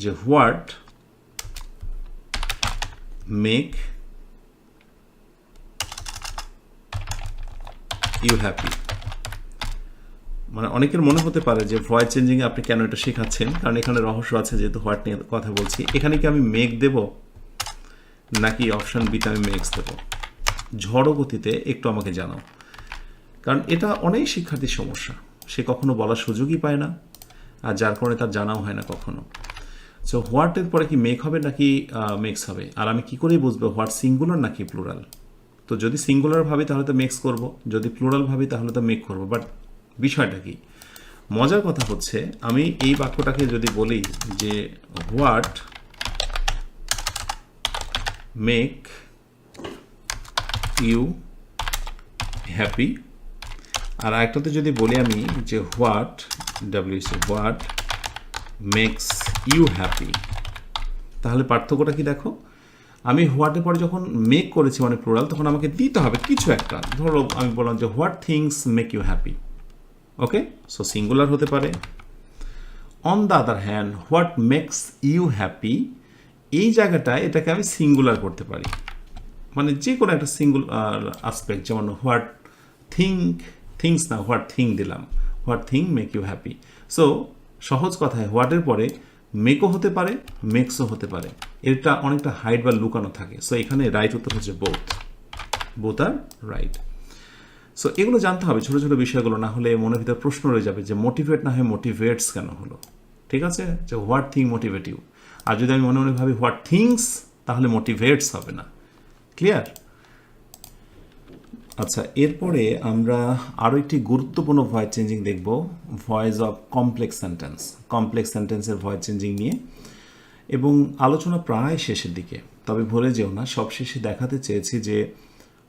Speaker 1: যে হোয়াট মেক ইউ হ্যাপি। মানে অনেকের মনে হতে পারে যে ভয়েস চেঞ্জিংয়ে আপনি কেন এটা শেখাচ্ছেন, কারণ এখানে রহস্য আছে, যেহেতু হোয়াট নিয়ে কথা বলছি। এখানে কি আমি মেক দেব নাকি অপশন বিতে আমি মেক্স দেব? ঝড়ো গতিতে একটু আমাকে জানাও, কারণ এটা অনেক শিক্ষার্থীর সমস্যা। সে কখনো বলার সুযোগই পায় না, আর যার কারণে তার জানাও হয় না কখনো। সো হোয়াটের পরে কি মেক হবে নাকি মেক্স হবে? আর আমি কি করে বুঝবো হোয়াট সিঙ্গুলার নাকি প্লুরাল? তো যদি সিঙ্গুলার ভাবি তাহলে তো মেক্স করব, যদি প্লুরাল ভাবি তাহলে তো মেক করব। বাট বিষয়টা কি, মজার কথা হচ্ছে, আমি এই বাক্যটাকে যদি বলি যে হোয়াট মেক ইউ হ্যাপি, আর একটাতে যদি বলি আমি যে what what makes you happy, তাহলে পার্থক্যটা কি দেখো? আমি হোয়াটের পরে যখন মেক করেছি মানে প্লুরাল, তখন আমাকে দিতে হবে কিছু একটা। ধরো আমি বললাম যে what things make you happy, okay, so singular হতে পারে। On the other hand what makes you happy, এই জায়গাটায় এটাকে আমি সিঙ্গুলার করতে পারি, মানে যে কোনো একটা সিঙ্গুলার আসপেক্ট, যেমন হোয়াট থিংস না, হোয়াট থিং দিলাম, what thing make you happy. So সহজ কথায় হোয়াটের পরে মেকও হতে পারে, মেক্সও হতে পারে। এটা অনেকটা হাইড বা লুকানো থাকে। সো এখানে রাইট উত্তর হচ্ছে বোথ আর রাইট। সো এগুলো জানতে হবে, ছোটো ছোটো বিষয়গুলো, না হলে মনের ভিতরে প্রশ্ন রয়ে যাবে যে মোটিভেট না হয়ে মোটিভেটস কেন হলো। ঠিক আছে, যে হোয়াট থিং মোটিভেট ইউ, আর যদি আমি মনে মনে ভাবি হোয়াট থিংস, তাহলে মোটিভেটস হবে না। ক্লিয়ার? আচ্ছা, এরপরে আমরা আরও একটি গুরুত্বপূর্ণ ভয়েস চেঞ্জিং দেখব, ভয়েস অফ কমপ্লেক্স সেন্টেন্সের ভয়েস চেঞ্জিং নিয়ে, এবং আলোচনা প্রায় শেষের দিকে। তবে ভুলে যেও না, সব শেষে দেখাতে চেয়েছি যে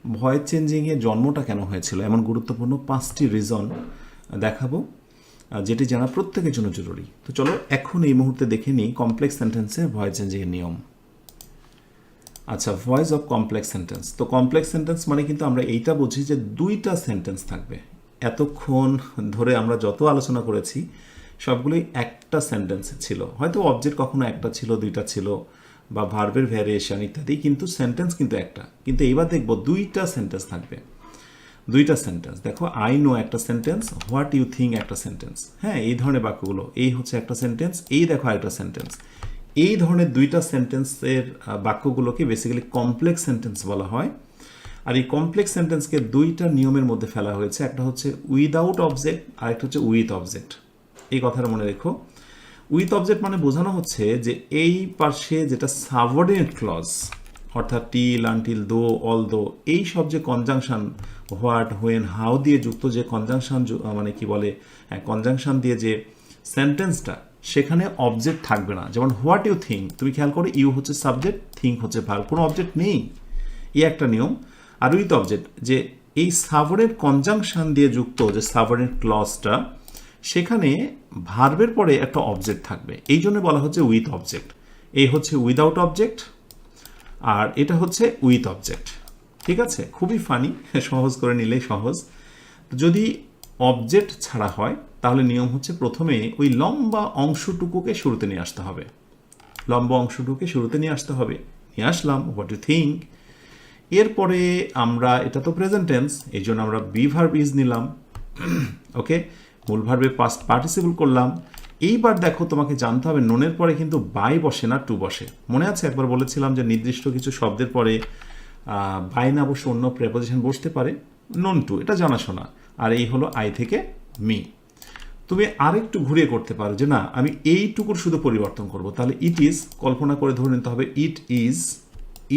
Speaker 1: ভয়েস চেঞ্জিংয়ের জন্মটা কেন হয়েছিল, এমন গুরুত্বপূর্ণ 5টি রিজন দেখাবো, যেটি জানা প্রত্যেকের জন্য জরুরি। তো চলো এখন এই মুহূর্তে দেখে নিই কমপ্লেক্স সেন্টেন্সের ভয়েস চেঞ্জিংয়ের নিয়ম। আচ্ছা, ভয়েস অফ কমপ্লেক্স সেন্টেন্স। তো কমপ্লেক্স সেন্টেন্স মানে কিন্তু আমরা এইটা বুঝি যে দুইটা সেন্টেন্স থাকবে। এতক্ষণ ধরে আমরা যত আলোচনা করেছি সবগুলোই একটা সেন্টেন্স ছিল, হয়তো অবজেক্ট কখনো একটা ছিল, দুইটা ছিল, বা ভার্বের ভ্যারিয়েশন ইত্যাদি, কিন্তু সেন্টেন্স কিন্তু একটা। কিন্তু এইবার দেখবো দুইটা সেন্টেন্স থাকবে, দুইটা সেন্টেন্স। দেখো, আই নো একটা সেন্টেন্স, হোয়াট ইউ থিঙ্ক একটা সেন্টেন্স। হ্যাঁ, এই ধরনের বাক্যগুলো, এই হচ্ছে একটা সেন্টেন্স, এই দেখো একটা সেন্টেন্স। এই ধরনের দুইটা সেন্টেন্সের বাক্যগুলোকে বেসিক্যালি কমপ্লেক্স সেন্টেন্স বলা হয়। আর এই কমপ্লেক্স সেন্টেন্সকে দুইটা নিয়মের মধ্যে ফেলা হয়েছে, একটা হচ্ছে উইদাউট অবজেক্ট, আর একটা হচ্ছে উইথ অবজেক্ট। এই কথাটা মনে রেখো। উইথ অবজেক্ট মানে বোঝানো হচ্ছে যে এই পাশে যেটা সাবঅর্ডিনেট ক্লজ, অর্থাৎ টিল, আনটিল, দো, অল দো, এই সব যে কনজাংশন, হোয়াট, হোয়েন, হাউ দিয়ে যুক্ত যে কনজাংশন, মানে কি বলে, কনজাংশন দিয়ে যে সেন্টেন্সটা, সেখানে অবজেক্ট থাকবে না। যেমন হোয়াট ইউ থিঙ্ক, তুমি খেয়াল করো, ইউ হচ্ছে সাবজেক্ট, থিঙ্ক হচ্ছে ভার্ব, কোনো অবজেক্ট নেই। এই একটা নিয়ম। আর উইথ অবজেক্ট, যে এই সাবঅর্ডিনেট কনজাংশন দিয়ে যুক্ত যে সাবঅর্ডিনেট ক্লজটা, সেখানে ভার্বের পরে একটা অবজেক্ট থাকবে, এই জন্য বলা হচ্ছে উইথ অবজেক্ট। এই হচ্ছে উইদাউট অবজেক্ট, আর এটা হচ্ছে উইথ অবজেক্ট। ঠিক আছে, খুবই ফানি, সহজ করে নিলেই সহজ। যদি অবজেক্ট ছাড়া হয় তাহলে নিয়ম হচ্ছে প্রথমে ওই লম্বা অংশটুকুকে শুরুতে নিয়ে আসতে হবে, লম্বা অংশটুকুকে শুরুতে নিয়ে আসতে হবে। নিয়ে আসলাম হোয়াট ইউ থিঙ্ক, এরপরে আমরা, এটা তো প্রেজেন্ট টেন্স, এই জন্য আমরা বি ভার্ব ইজ নিলাম, ওকে, মূল ভার্বে পাস্ট পার্টিসিপল করলাম। এইবার দেখো, তোমাকে জানতে হবে নোনের পরে কিন্তু বাই বসে না, টু বসে। মনে আছে একবার বলেছিলাম যে নির্দিষ্ট কিছু শব্দের পরে বাই না বসে অন্য প্রেপোজিশন বসতে পারে, নোন টু, এটা জানাশোনা। আর এই হলো আই থেকে মি। তুমি আরেকটু ঘুরিয়ে করতে পারো যে না, আমি এইটুকুর শুধু পরিবর্তন করব, তাহলে ইট ইজ, কল্পনা করে ধরে নিতে হবে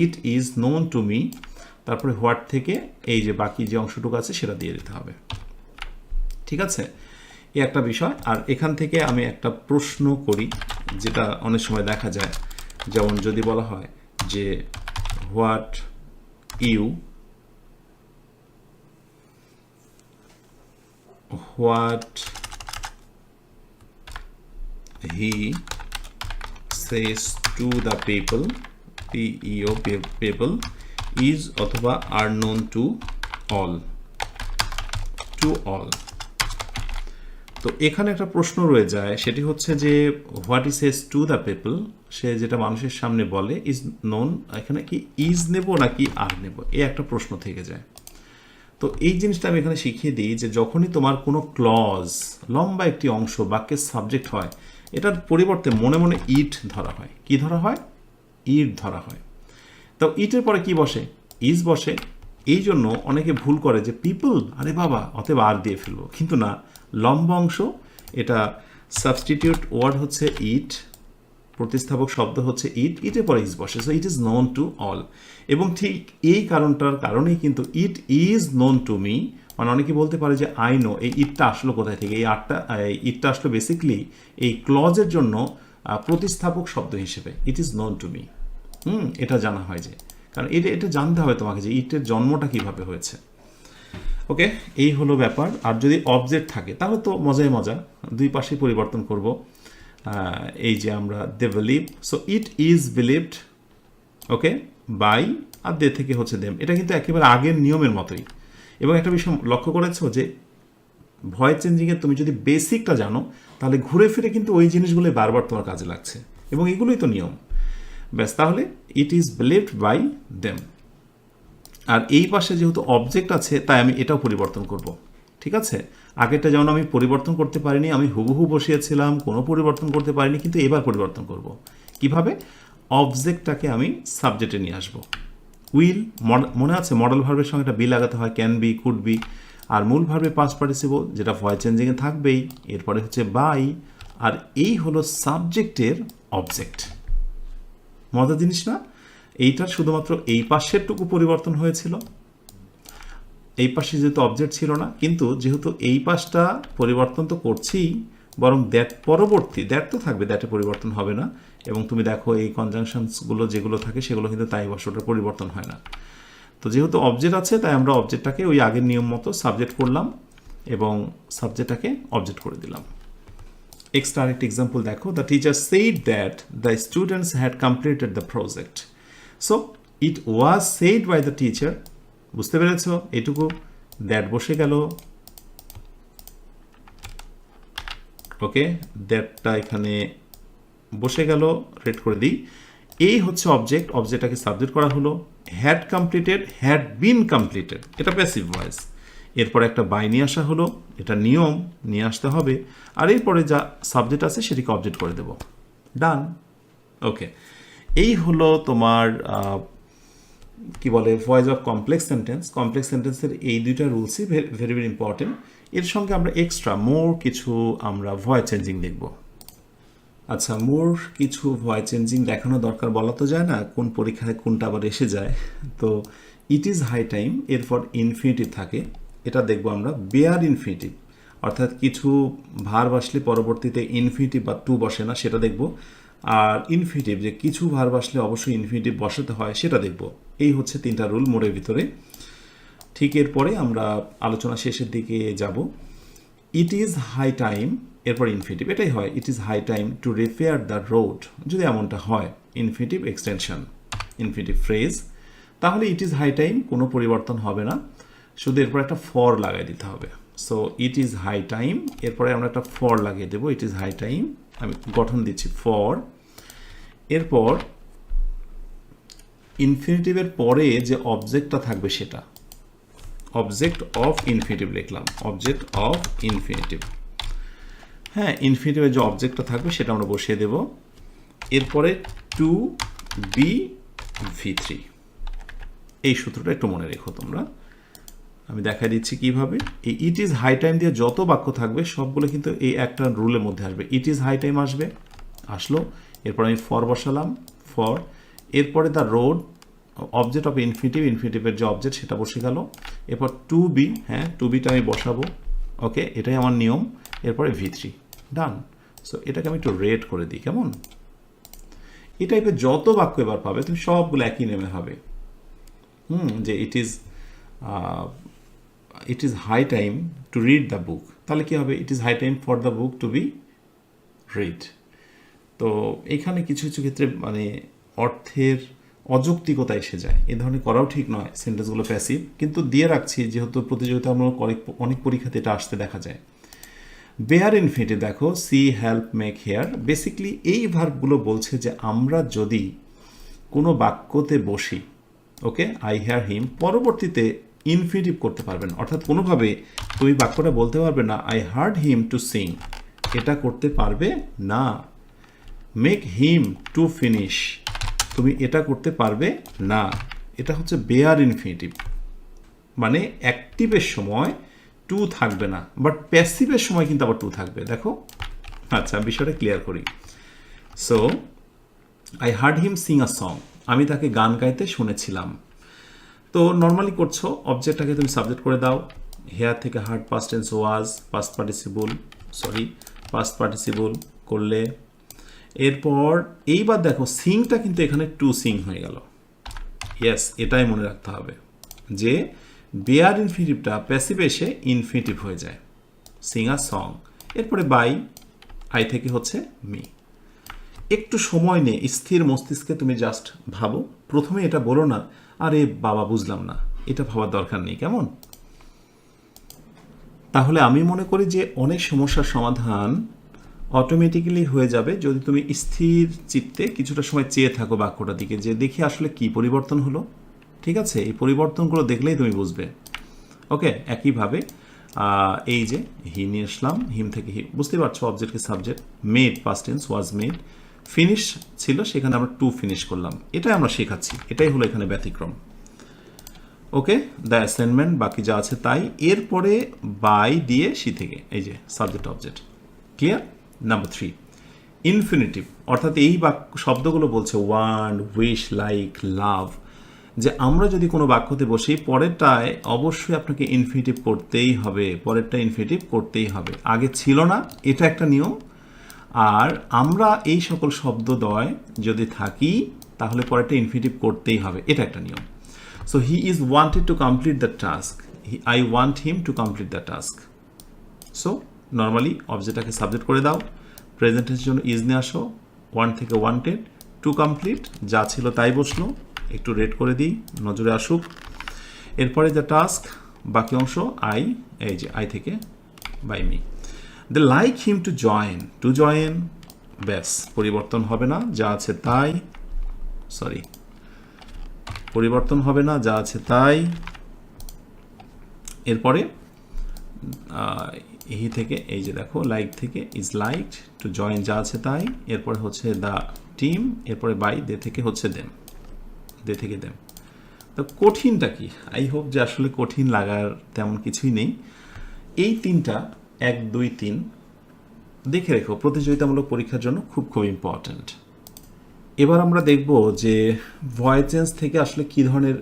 Speaker 1: it is known to me, তারপরে হোয়াট থেকে এই যে বাকি যে অংশটুকু আছে সেটা দিয়ে দিতে হবে। ঠিক আছে, এই একটা বিষয়। আর এখান থেকে আমি একটা প্রশ্ন করি, যেটা অনেক সময় দেখা যায়, যেমন যদি বলা হয় যে what he says to the people, people is অথবা are known to all, তো এখানে একটা প্রশ্ন রয়ে যায়, সেটি হচ্ছে যে what he says to the people, সে যেটা মানুষের সামনে বলে, ইজ নোন, এখানে কি ইজ নেব নাকি আর নেব, এই একটা প্রশ্ন থেকে যায়। তো এই জিনিসটা আমি এখানে শিখিয়ে দিই যে যখনই তোমার কোনো ক্লজ, লম্বা একটি অংশ বাক্যের সাবজেক্ট হয়, এটার পরিবর্তে মনে মনে ইট ধরা হয়। কি ধরা হয়? ইট ধরা হয়। তো ইটের পরে কি বসে? ইজ বসে। এই জন্য অনেকে ভুল করে যে পিপল, আরে বাবা, অতএব আর দিয়ে ফেলবো, কিন্তু না, লম্বা অংশ, এটা সাবস্টিটিউট ওয়ার্ড হচ্ছে ইট, প্রতিস্থাপক শব্দ হচ্ছে ইট, ইটের পরে ইজ বসে, so it is known to all. এবং ঠিক এই কারণটার কারণেই কিন্তু it is known to me, মানে অনেকে বলতে পারে যে আই নো, এই ইটটা আসলো কোথায় থেকে? ইটটা আসলো বেসিকলি এই ক্লজের জন্য প্রতিস্থাপক শব্দ হিসেবে, it is known to me. এটা জানা হয় যে, কারণ এটা জানতে হবে তোমাকে যে ইটের জন্মটা কিভাবে হয়েছে। ওকে, এই হলো ব্যাপার। আর যদি অবজেক্ট থাকে তাহলে তো মজাই মজা, দুই পাশেই পরিবর্তন করব। এই যে আমরা they believe, so it is believed, okay, by, আর দে থেকে হচ্ছে দেম। এটা কিন্তু একেবারে আগের নিয়মের মতোই। এবং একটা বিষয় লক্ষ্য করেছো যে ভয়েস চেঞ্জিংয়ে তুমি যদি বেসিকটা জানো, তাহলে ঘুরে ফিরে কিন্তু ওই জিনিসগুলোই বারবার তোমার কাজে লাগছে, এবং এগুলোই তো নিয়ম। ব্যাস, তাহলে it is believed by them. আর এই পাশে যেহেতু অবজেক্ট আছে, তাই আমি এটাও পরিবর্তন করব। ঠিক আছে, আগেরটা যেমন আমি পরিবর্তন করতে পারিনি, আমি হুবহু বসিয়েছিলাম, কোনো পরিবর্তন করতে পারিনি, কিন্তু এবার পরিবর্তন করব। কিভাবে? অবজেক্টটাকে আমি সাবজেক্টে নিয়ে আসব। উইল, মনে আছে মডেল ভার্বের সঙ্গে একটা বি লাগাতে হয়, ক্যান বি, কুড বি। আর মূল ভার্বে পাস্ট পার্টিসিপল, যেটা ভয়েস চেঞ্জিংয়ে থাকবেই। এরপরে হচ্ছে বাই, আর এই হলো সাবজেক্টের অবজেক্ট। মজার জিনিস না? এইটার শুধুমাত্র এই পাশেরটুকু পরিবর্তন হয়েছিল, এই পাশে যেহেতু অবজেক্ট ছিল না, কিন্তু যেহেতু এই পাশটা পরিবর্তন তো করছি, বরং দ্যাট পরবর্তী, দ্যাট তো থাকবে, দ্যাটে পরিবর্তন হবে না। এবং তুমি দেখো এই কনজাংশনসগুলো যেগুলো থাকে সেগুলো কিন্তু তাই বসে, ওটা পরিবর্তন হয় না। তো যেহেতু অবজেক্ট আছে, তাই আমরা অবজেক্টটাকে ওই আগের নিয়ম মতো সাবজেক্ট করলাম এবং সাবজেক্টটাকে অবজেক্ট করে দিলাম। এক্সট্রা আরেকটি এক্সাম্পল দেখো, the teacher said that the students had completed the project. So it was said by the teacher, বুঝতে পেরেছ? এইটুকু দ্যাট বসে গেল, ওকে, দ্যাটটা এখানে বসে গেল, রেড করে দিই। এই হচ্ছে অবজেক্ট, অবজেক্টটাকে সাবজেক্ট করা হলো। Had completed, had been completed, এটা প্যাসিভ ভয়েস। এরপরে একটা বাই নিয়ে আসা হলো, এটা নিয়ম, নিয়ে আসতে হবে। আর এরপরে যা সাবজেক্ট আছে সেটিকে অবজেক্ট করে দেব, ডান। ওকে, এই হলো তোমার কি বলে, voice of complex sentence. Complex সেন্টেন্সের এই দুইটা রুলসই ভেরি ভেরি ইম্পর্টেন্ট। এর সঙ্গে আমরা এক্সট্রা মোর কিছু আমরা ভয়েস চেঞ্জিং দেখব। আচ্ছা, মোর কিছু ভয়েস চেঞ্জিং দেখানো দরকার, বলা তো যায় না কোন পরীক্ষায় কোনটা আবার এসে যায়। তো ইট ইজ হাই টাইম, এরপর ইনফিনিটিভ থাকে, এটা দেখবো আমরা বেয়ার ইনফিনিটিভ, অর্থাৎ কিছু ভার্ব আসলে পরবর্তীতে ইনফিনিটিভ বা টু বসে না, সেটা দেখব। আর ইনফিনিটিভ, যে কিছু ভার্ব আসলে অবশ্যই ইনফিনিটিভ বসাতে হয়, সেটা দেখব। এই হচ্ছে তিনটা রুল মোড়ের ভিতরে। ঠিক এরপরে আমরা আলোচনা শেষের দিকে যাব। ইট ইজ হাই টাইম, এরপর ইনফিনিটিভ, এটাই হয়, it is high time to repair the road, যদি এমনটা হয় ইনফিনিটিভ এক্সটেনশন, ইনফিনিটিভ ফ্রেজ, তাহলে ইট ইজ হাই টাইম কোনো পরিবর্তন হবে না, শুধু এরপর একটা ফর লাগাই দিতে হবে। So it is high time, এরপরে আমরা একটা ফর লাগিয়ে দেবো, ইট ইজ হাই টাইম, আমি গঠন দিচ্ছি ফর। এরপর ইনফিনিটিভের পরে যে অবজেক্টটা থাকবে সেটা অবজেক্ট অফ ইনফিনিটিভ লিখলাম, অবজেক্ট অফ ইনফিনিটিভ। হ্যাঁ, ইনফিনিটিভের যে অবজেক্টটা থাকবে সেটা আমরা বসিয়ে দেব। এরপরে টু বি V3, এই সূত্রটা একটু মনে রেখো তোমরা, আমি দেখা দিচ্ছি কিভাবে। এই ইট ইজ হাই টাইম দিয়ে যত বাক্য থাকবে সবগুলো কিন্তু এই একটা রুলের মধ্যে আসবে। ইট ইজ হাই টাইম আসবে, আসলো, এরপর আমি ফর বসালাম, ফর, এরপরে the road, object of infinitive, ইনফিনিটিভের যে অবজেক্ট সেটা বসে গেল। এরপর টু বি, হ্যাঁ টু বিটা আমি বসাবো, ওকে, এটাই আমার নিয়ম। এরপরে V3, ডান। সো এটাকে আমি একটু রেড করে দিই, কেমন? এই টাইপের যত বাক্য এবার পাবে তুমি সবগুলো একই নেমে হবে। যে it is high time to read the book, তাহলে কি হবে? It is high time for the book to be read. তো এখানে কিছু কিছু ক্ষেত্রে মানে অর্থের অযৌক্তিকতা এসে যায়, এ ধরনের করাও ঠিক নয়, সেন্টেন্সগুলো প্যাসিভ, কিন্তু দিয়ে রাখছি যেহেতু প্রতিযোগিতামূলক অনেক পরীক্ষাতে এটা আসতে দেখা যায়। বেয়ার ইনফিনিটিভ দেখো, see, help, make, hear, basically এই ভার্বগুলো বলছে যে আমরা যদি কোনো বাক্যতে বসি, ওকে, আই হেয়ার হিম, পরবর্তীতে ইনফিনিটিভ করতে পারবেন, অর্থাৎ কোনোভাবে তুমি বাক্যটা বলতে পারবে না I hard him to Singh, এটা করতে পারবে না। মেক হিম টু ফিনিশ, তুমি এটা করতে পারবে না, এটা হচ্ছে বেয়ার ইনফিনিটিভ, মানে অ্যাক্টিভের সময় টু থাকবে না, বাট প্যাসিভের সময় কিন্তু আবার টু থাকবে। দেখো, আচ্ছা বিষয়টা ক্লিয়ার করি। So I hard him Singh a song, আমি তাকে গান গাইতে শুনেছিলাম। তো নর্মালি করছো, অবজেক্টটাকে তুমি সাবজেক্ট করে দাও, হেয়ার থেকে হার্ড পাস্ট টেন্স ওয়াজ, পাস্ট পার্টিসিপল করলে। এরপর এইবার দেখো সিংটা কিন্তু এখানে টু সিং হয়ে গেল। ইয়েস, এটাই মনে রাখতে হবে যে বেয়ার ইনফিনিটিভটা প্যাসিভ এসে ইনফিনিটিভ হয়ে যায়, সিং আ সং। এরপরে বাই, আই থেকে হচ্ছে মি। একটু সময় নিয়ে স্থির মস্তিষ্কে তুমি জাস্ট ভাবো, প্রথমে এটা বলো না আরে বাবা বুঝলাম না, এটা ভাবার দরকার নেই, কেমন? তাহলে আমি মনে করি যে অনেক সমস্যার সমাধান অটোমেটিক্যালি হয়ে যাবে যদি তুমি স্থির চিত্তে কিছুটা সময় চেয়ে থাকো বাক্যটার দিকে, যে দেখি আসলে কি পরিবর্তন হলো। ঠিক আছে, এই পরিবর্তনগুলো দেখলেই তুমি বুঝবে। ওকে, একইভাবে এই যে হি নিয়ে আসলাম, হিম থেকে হি, বুঝতে পারছো, অবজেক্টকে subject, made past tense was made, finish ছিল সেখানে আমরা টু ফিনিশ করলাম, এটাই আমরা শেখাচ্ছি, এটাই হলো এখানে ব্যতিক্রম। ওকে, দ্য অ্যাসাইনমেন্ট, বাকি যা আছে তাই। এরপরে বাই দিয়ে সি থেকে, এই যে subject object, clear? Number 3, infinitive, অর্থাৎ এই শব্দগুলো বলছে ওয়ান্ট, উইশ, লাইক, লাভ, যে আমরা যদি কোনো বাক্যতে বসি পরেরটায় অবশ্যই আপনাকে ইনফিনিটিভ করতেই হবে, পরেরটা ইনফিনিটিভ করতেই হবে, আগে ছিল না, এটা একটা নিয়ম। আর আমরা এই সকল শব্দদ্বয় যদি থাকি তাহলে পরেরটা ইনফিনিটিভ করতেই হবে, এটা একটা নিয়ম। So he is wanted to complete the task, I want him to complete the task. So normally অবজেক্টটাকে সাবজেক্ট করে দাও, প্রেজেন্টের জন্য ইজ নিয়ে আসো, ওয়ান থেকে ওয়ান্টেড, টু কমপ্লিট, যা ছিল তাই বসলো, একটু রেড করে দিই, নজরে আসুক। এরপরে দ্য টাস্ক, বাকি অংশ আই, এই যে আই থেকে by me. They like him to join, ব্যাস, পরিবর্তন হবে না, যা আছে তাই, পরিবর্তন হবে না, যা আছে তাই। এরপরে হি থেকে, এই যে দেখো লাইক থেকে ইজ লাইকড টু জয়েন, যা আছে তাই। এরপরে হচ্ছে দ্য টিম, এরপরে বাই, দে থেকে হচ্ছে দেম, দে থেকে দেম। তো কঠিনটা কি? আই হোপ যে আসলে কঠিন লাগার তেমন কিছুই নেই। এই তিনটা 1, 2, 3 দেখে রেখো, প্রতিযোগিতামূলক পরীক্ষার জন্য খুব খুব ইম্পর্ট্যান্ট। এবার আমরা দেখব যে ভয়েস চেঞ্জ থেকে আসলে কী ধরনের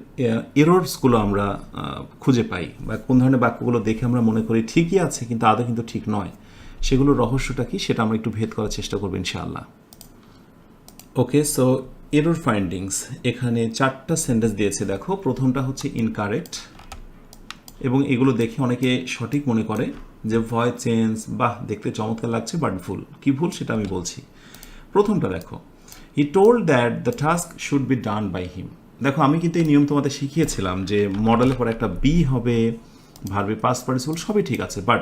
Speaker 1: এরর্সগুলো আমরা খুঁজে পাই, বা কোন ধরনের বাক্যগুলো দেখে আমরা মনে করি ঠিকই আছে কিন্তু আদৌ কিন্তু ঠিক নয়, সেগুলোর রহস্যটা কি সেটা আমরা একটু ভেদ করার চেষ্টা করবো ইনশাআল্লাহ। ওকে, সো এরর ফাইন্ডিংস, এখানে 4টা সেন্টেন্স দিয়েছে দেখো। প্রথমটা হচ্ছে ইনকারেক্ট, এবং এগুলো দেখে অনেকে সঠিক মনে করে যে ভয়েস চেঞ্জ, বাহ দেখতে চমৎকার লাগছে, বাট ভুল। কি ভুল সেটা আমি বলছি। প্রথমটা দেখো, he told that the task should be done by him. দেখো আমি কিন্তু এই নিয়ম তোমাদের শিখিয়েছিলাম যে মডেলের পরে একটা বি হবে, ভার্বে পাস্ট পার্টিসিপল সবই ঠিক আছে, বাট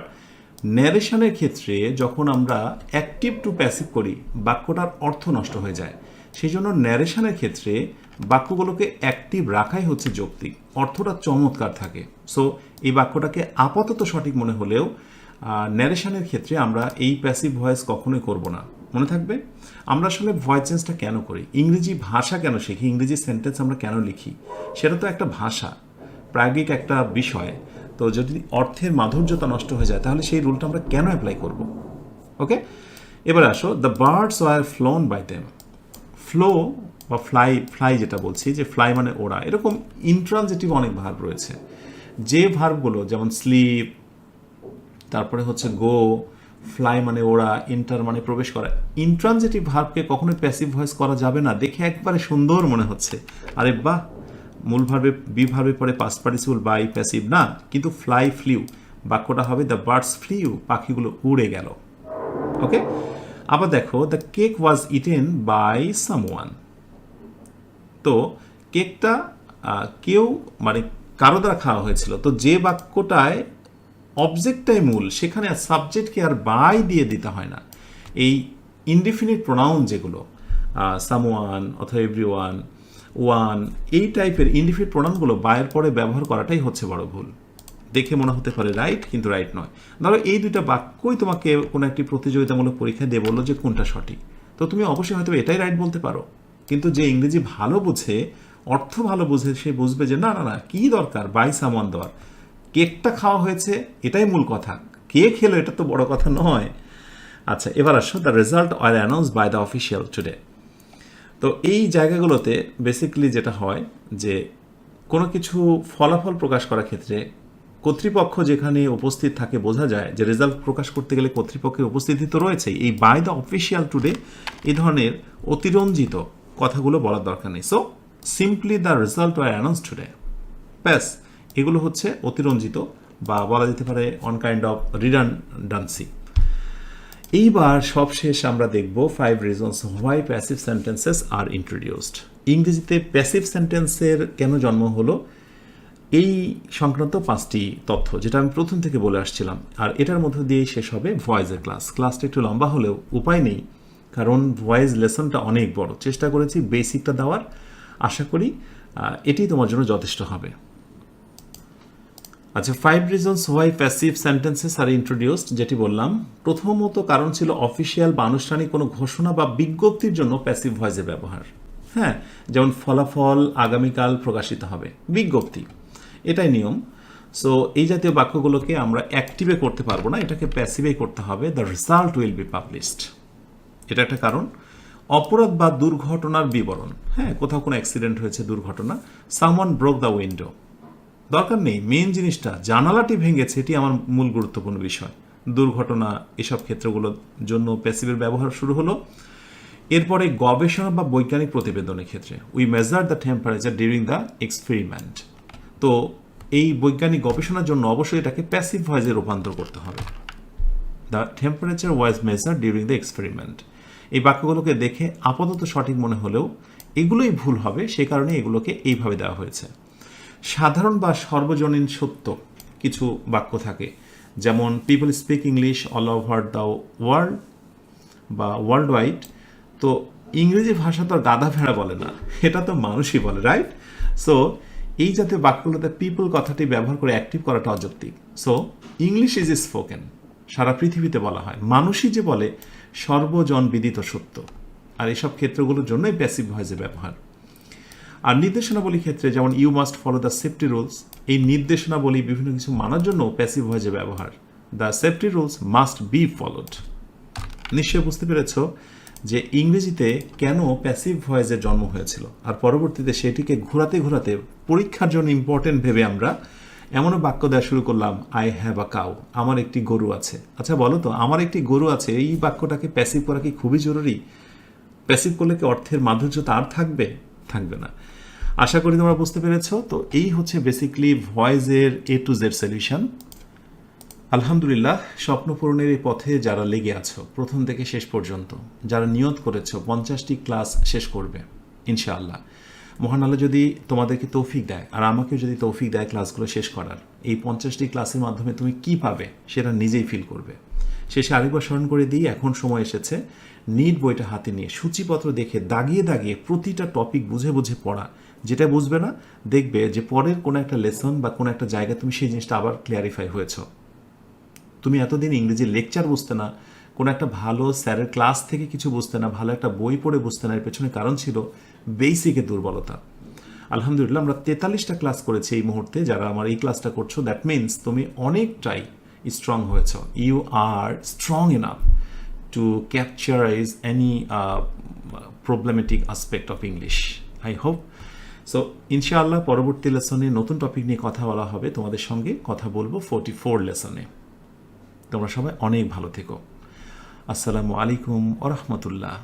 Speaker 1: ন্যারেশনের ক্ষেত্রে যখন আমরা অ্যাক্টিভ টু প্যাসিভ করি বাক্যটার অর্থ নষ্ট হয়ে যায়। সেই জন্য ন্যারেশনের ক্ষেত্রে বাক্যগুলোকে অ্যাক্টিভ রাখাই হচ্ছে যৌক্তিক, অর্থটা চমৎকার থাকে। সো এই বাক্যটাকে আপাতত সঠিক মনে হলেও ন্যারেশনের ক্ষেত্রে আমরা এই প্যাসিভ ভয়েস কখনোই করব না। মনে থাকবে আমরা আসলে ভয়েস চেঞ্জটা কেন করি, ইংরেজি ভাষা কেন শিখি, ইংরেজি সেন্টেন্স আমরা কেন লিখি, সেটা তো একটা ভাষা, প্রাজ্ঞিক একটা বিষয়। তো যদি অর্থের মাধুর্যতা নষ্ট হয়ে যায় তাহলে সেই রুলটা আমরা কেন অ্যাপ্লাই করব? ওকে, এবার আসো, the birds were flown by them. Flow বা ফ্লাই, ফ্লাই যেটা বলছি, যে ফ্লাই মানে ওড়া, এরকম ইন্ট্রানজিটিভ অনেক ভার্ব রয়েছে। যে ভার্বগুলো যেমন স্লিপ, তারপরে হচ্ছে গো, ফ্লাই মানে ওড়া, ইন্টার মানে প্রবেশ করা, ইন্ট্রানজিটিভ ভার্বকে কখনোই প্যাসিভ ভয়েস করা যাবে না। দেখে একবারে সুন্দর মনে হচ্ছে, আরে বাহ, মূল ভার্বে বি ভার্বে পরে পাস্ট পার্টিসিপল বাই, প্যাসিভ না, কিন্তু ফ্লাই ফ্লিউ, বাক্যটা হবে দ্য বার্ডস ফ্লিউ, পাখিগুলো উড়ে গেল। ওকে, আবার দেখো, the cake was eaten by someone. তো কেকটা কেউ মানে কারো দ্বারা খাওয়া হয়েছিল। তো যে বাক্যটায় অবজেক্টটাই মূল, সেখানে সাবজেক্টকে আর বাই দিয়ে দিতে হয় না। এই ইনডিফিনিট প্রোনাউন যেগুলো সামওয়ান অথবা এভরিওয়ান, ওয়ান, এই টাইপের ইনডিফিনিট প্রোনাউনগুলো বায়ের পরে ব্যবহার করাটাই হচ্ছে বড় ভুল। দেখে মনে হতে পারে রাইট, কিন্তু রাইট নয়। ধরো এই দুইটা বাক্যই তোমাকে কোনো একটি প্রতিযোগিতামূলক পরীক্ষায় দিয়ে বললো যে কোনটা সঠিক, তো তুমি অবশ্যই হয়তো এটাই রাইট বলতে পারো, কিন্তু যে ইংরেজি ভালো বুঝে, অর্থ ভালো বুঝে, সে বুঝবে যে না না না, কী দরকার বাই সামওয়ান দেওয়ার, কেকটা খাওয়া হয়েছে এটাই মূল কথা, কে খেলো এটা তো বড় কথা নয়। আচ্ছা, এবার আসো, the result are announce by the official today. তো এই জায়গাগুলোতে বেসিক্যালি যেটা হয় যে কোনো কিছু ফলাফল প্রকাশ করার ক্ষেত্রে কর্তৃপক্ষ যেখানে উপস্থিত থাকে বোঝা যায় যে রেজাল্ট প্রকাশ করতে গেলে কর্তৃপক্ষের উপস্থিতি তো রয়েছেই। এই বাই দ্য অফিসিয়াল টুডে এই ধরনের অতিরঞ্জিত কথাগুলো বলার দরকার নেই। So simply the result are announce today, ব্যাস, এগুলো হচ্ছে অতিরঞ্জিত বা বলা যেতে পারে অন কাইন্ড অফ রিডান্ডেন্সি। এইবার সবশেষ আমরা দেখব 5 reasons why passive sentences are introduced. ইংরেজিতে প্যাসিভ সেন্টেন্সের কেন জন্ম হলো, এই সংক্রান্ত 5টি তথ্য যেটা আমি প্রথম থেকে বলে আসছিলাম, আর এটার মধ্য দিয়েই শেষ হবে ভয়েসের ক্লাস। ক্লাসটা একটু লম্বা হলেও উপায় নেই, কারণ ভয়েস লেসনটা অনেক বড়। চেষ্টা করেছি বেসিকটা দেওয়ার, আশা করি এটি তোমার জন্য যথেষ্ট হবে। আচ্ছা, 5 reasons why passive sentences are introduced, যেটি বললাম, প্রথমত কারণ ছিল অফিসিয়াল বা আনুষ্ঠানিক কোনো ঘোষণা বা বিজ্ঞপ্তির জন্য প্যাসিভ ভয়েসের ব্যবহার। হ্যাঁ, যেমন ফলাফল আগামীকাল প্রকাশিত হবে, বিজ্ঞপ্তি, এটাই নিয়ম। সো এই জাতীয় বাক্যগুলোকে আমরা অ্যাক্টিভে করতে পারবো না, এটাকে প্যাসিভেই করতে হবে। The result will be published, এটা একটা কারণ। অপরাধ বা দুর্ঘটনার বিবরণ, হ্যাঁ, কোথাও কোনো অ্যাক্সিডেন্ট হয়েছে, দুর্ঘটনা। সামওয়ান ব্রোক দ্য উইন্ডো, দরকার নেই, মেন জিনিসটা জানালাটি ভেঙেছে, এটি আমার মূল গুরুত্বপূর্ণ বিষয়। দুর্ঘটনা, এসব ক্ষেত্রগুলোর জন্য প্যাসিভের ব্যবহার শুরু হলো। এরপরে গবেষণা বা বৈজ্ঞানিক প্রতিবেদনের ক্ষেত্রে, we measure the temperature during the experiment. তো এই বৈজ্ঞানিক গবেষণার জন্য অবশ্যই এটাকে প্যাসিভ ভয়েসে রূপান্তর করতে হবে। The temperature was measure during the experiment, এই বাক্যগুলোকে দেখে আপাতত সঠিক মনে হলেও এগুলোই ভুল হবে, সে কারণে এগুলোকে এইভাবে দেওয়া হয়েছে। সাধারণ বা সর্বজনীন সত্য কিছু বাক্য থাকে, যেমন people speak English all over the world বা ওয়ার্ল্ড ওয়াইড। তো ইংরেজি ভাষা তো আর গাধা ভেড়া বলে না, এটা তো মানুষই বলে, রাইট? সো এই জাতীয় বাক্যগুলোতে পিপল কথাটি ব্যবহার করে অ্যাক্টিভ করাটা অযৌক্তিক। সো ইংলিশ ইজ স্পোকেন, সারা পৃথিবীতে বলা হয়, মানুষই যে বলে সর্বজন বিদিত সত্য। আর এসব ক্ষেত্রগুলোর জন্যই প্যাসিভ ভয়েসের ব্যবহার। আর নির্দেশনাবলী ক্ষেত্রে যেমন you must follow the safety rules, এই নির্দেশনাবলী বিভিন্ন কিছু মানার জন্য প্যাসিভ ভয়েসের ব্যবহার। The safety rules must be followed. নিশ্চয়ই বুঝতে পেরেছ যে ইংরেজিতে কেন প্যাসিভ ভয়েসের জন্ম হয়েছিল, আর পরবর্তীতে সেটিকে ঘোরাতে ঘোরাতে পরীক্ষার জন্য ইম্পর্টেন্ট ভেবে আমরা এমনও বাক্য দেওয়া শুরু করলাম, আই হ্যাভ আ কাউ, আমার একটি গরু আছে। আচ্ছা বলো তো, আমার একটি গরু আছে, এই বাক্যটাকে প্যাসিভ করা কি খুবই জরুরি? প্যাসিভ করলে কি অর্থের মাধুর্যতা আর থাকবে? থাকবে না। আশা করি তোমরা বুঝতে পেরেছ। তো এই হচ্ছে বেসিক্যালি ভয়েসের A to Z সলিউশন। আলহামদুলিল্লাহ, স্বপ্ন পূরণের এই পথে যারা লেগে আছো প্রথম থেকে শেষ পর্যন্ত, যারা নিয়ত করেছো 50টি ক্লাস শেষ করবে ইনশাআল্লাহ, মহান আল্লাহ যদি তোমাদেরকে তৌফিক দেয় আর আমাকেও যদি তৌফিক দেয় ক্লাসগুলো শেষ করার, এই 50টি ক্লাসের মাধ্যমে তুমি কি পাবে সেটা নিজেই ফিল করবে। শেষে আরেকবার স্মরণ করে দিই, এখন সময় এসেছে নিট বইটা হাতে নিয়ে সূচিপত্র দেখে দাগিয়ে দাগিয়ে প্রতিটা টপিক বুঝে বুঝে পড়া। যেটা বুঝবে না দেখবে যে পরের কোনো একটা লেসন বা কোনো একটা জায়গায় তুমি সেই জিনিসটা আবার ক্লিয়ারিফাই হয়েছো। তুমি এতদিন ইংরেজি লেকচার বুঝতে না, কোনো একটা ভালো স্যারের ক্লাস থেকে কিছু বুঝতে না, ভালো একটা বই পড়ে বুঝতে না, এর পেছনে কারণ ছিল বেসিকের দুর্বলতা। আলহামদুলিল্লাহ আমরা 43টা ক্লাস করেছি এই মুহূর্তে। যারা আমার এই ক্লাসটা করছো, দ্যাট মিনস তুমি অনেকটাই স্ট্রং হয়েছ। You are strong enough to capturize any problematic aspect of English, I hope. So ইনশাআল্লাহ পরবর্তী লেসনে নতুন টপিক নিয়ে কথা বলা হবে, তোমাদের সঙ্গে কথা বলবো 44 লেসনে। তোমরা সবাই অনেক ভালো থেকো। আসসালামু আলাইকুম ওয়া রাহমাতুল্লাহ।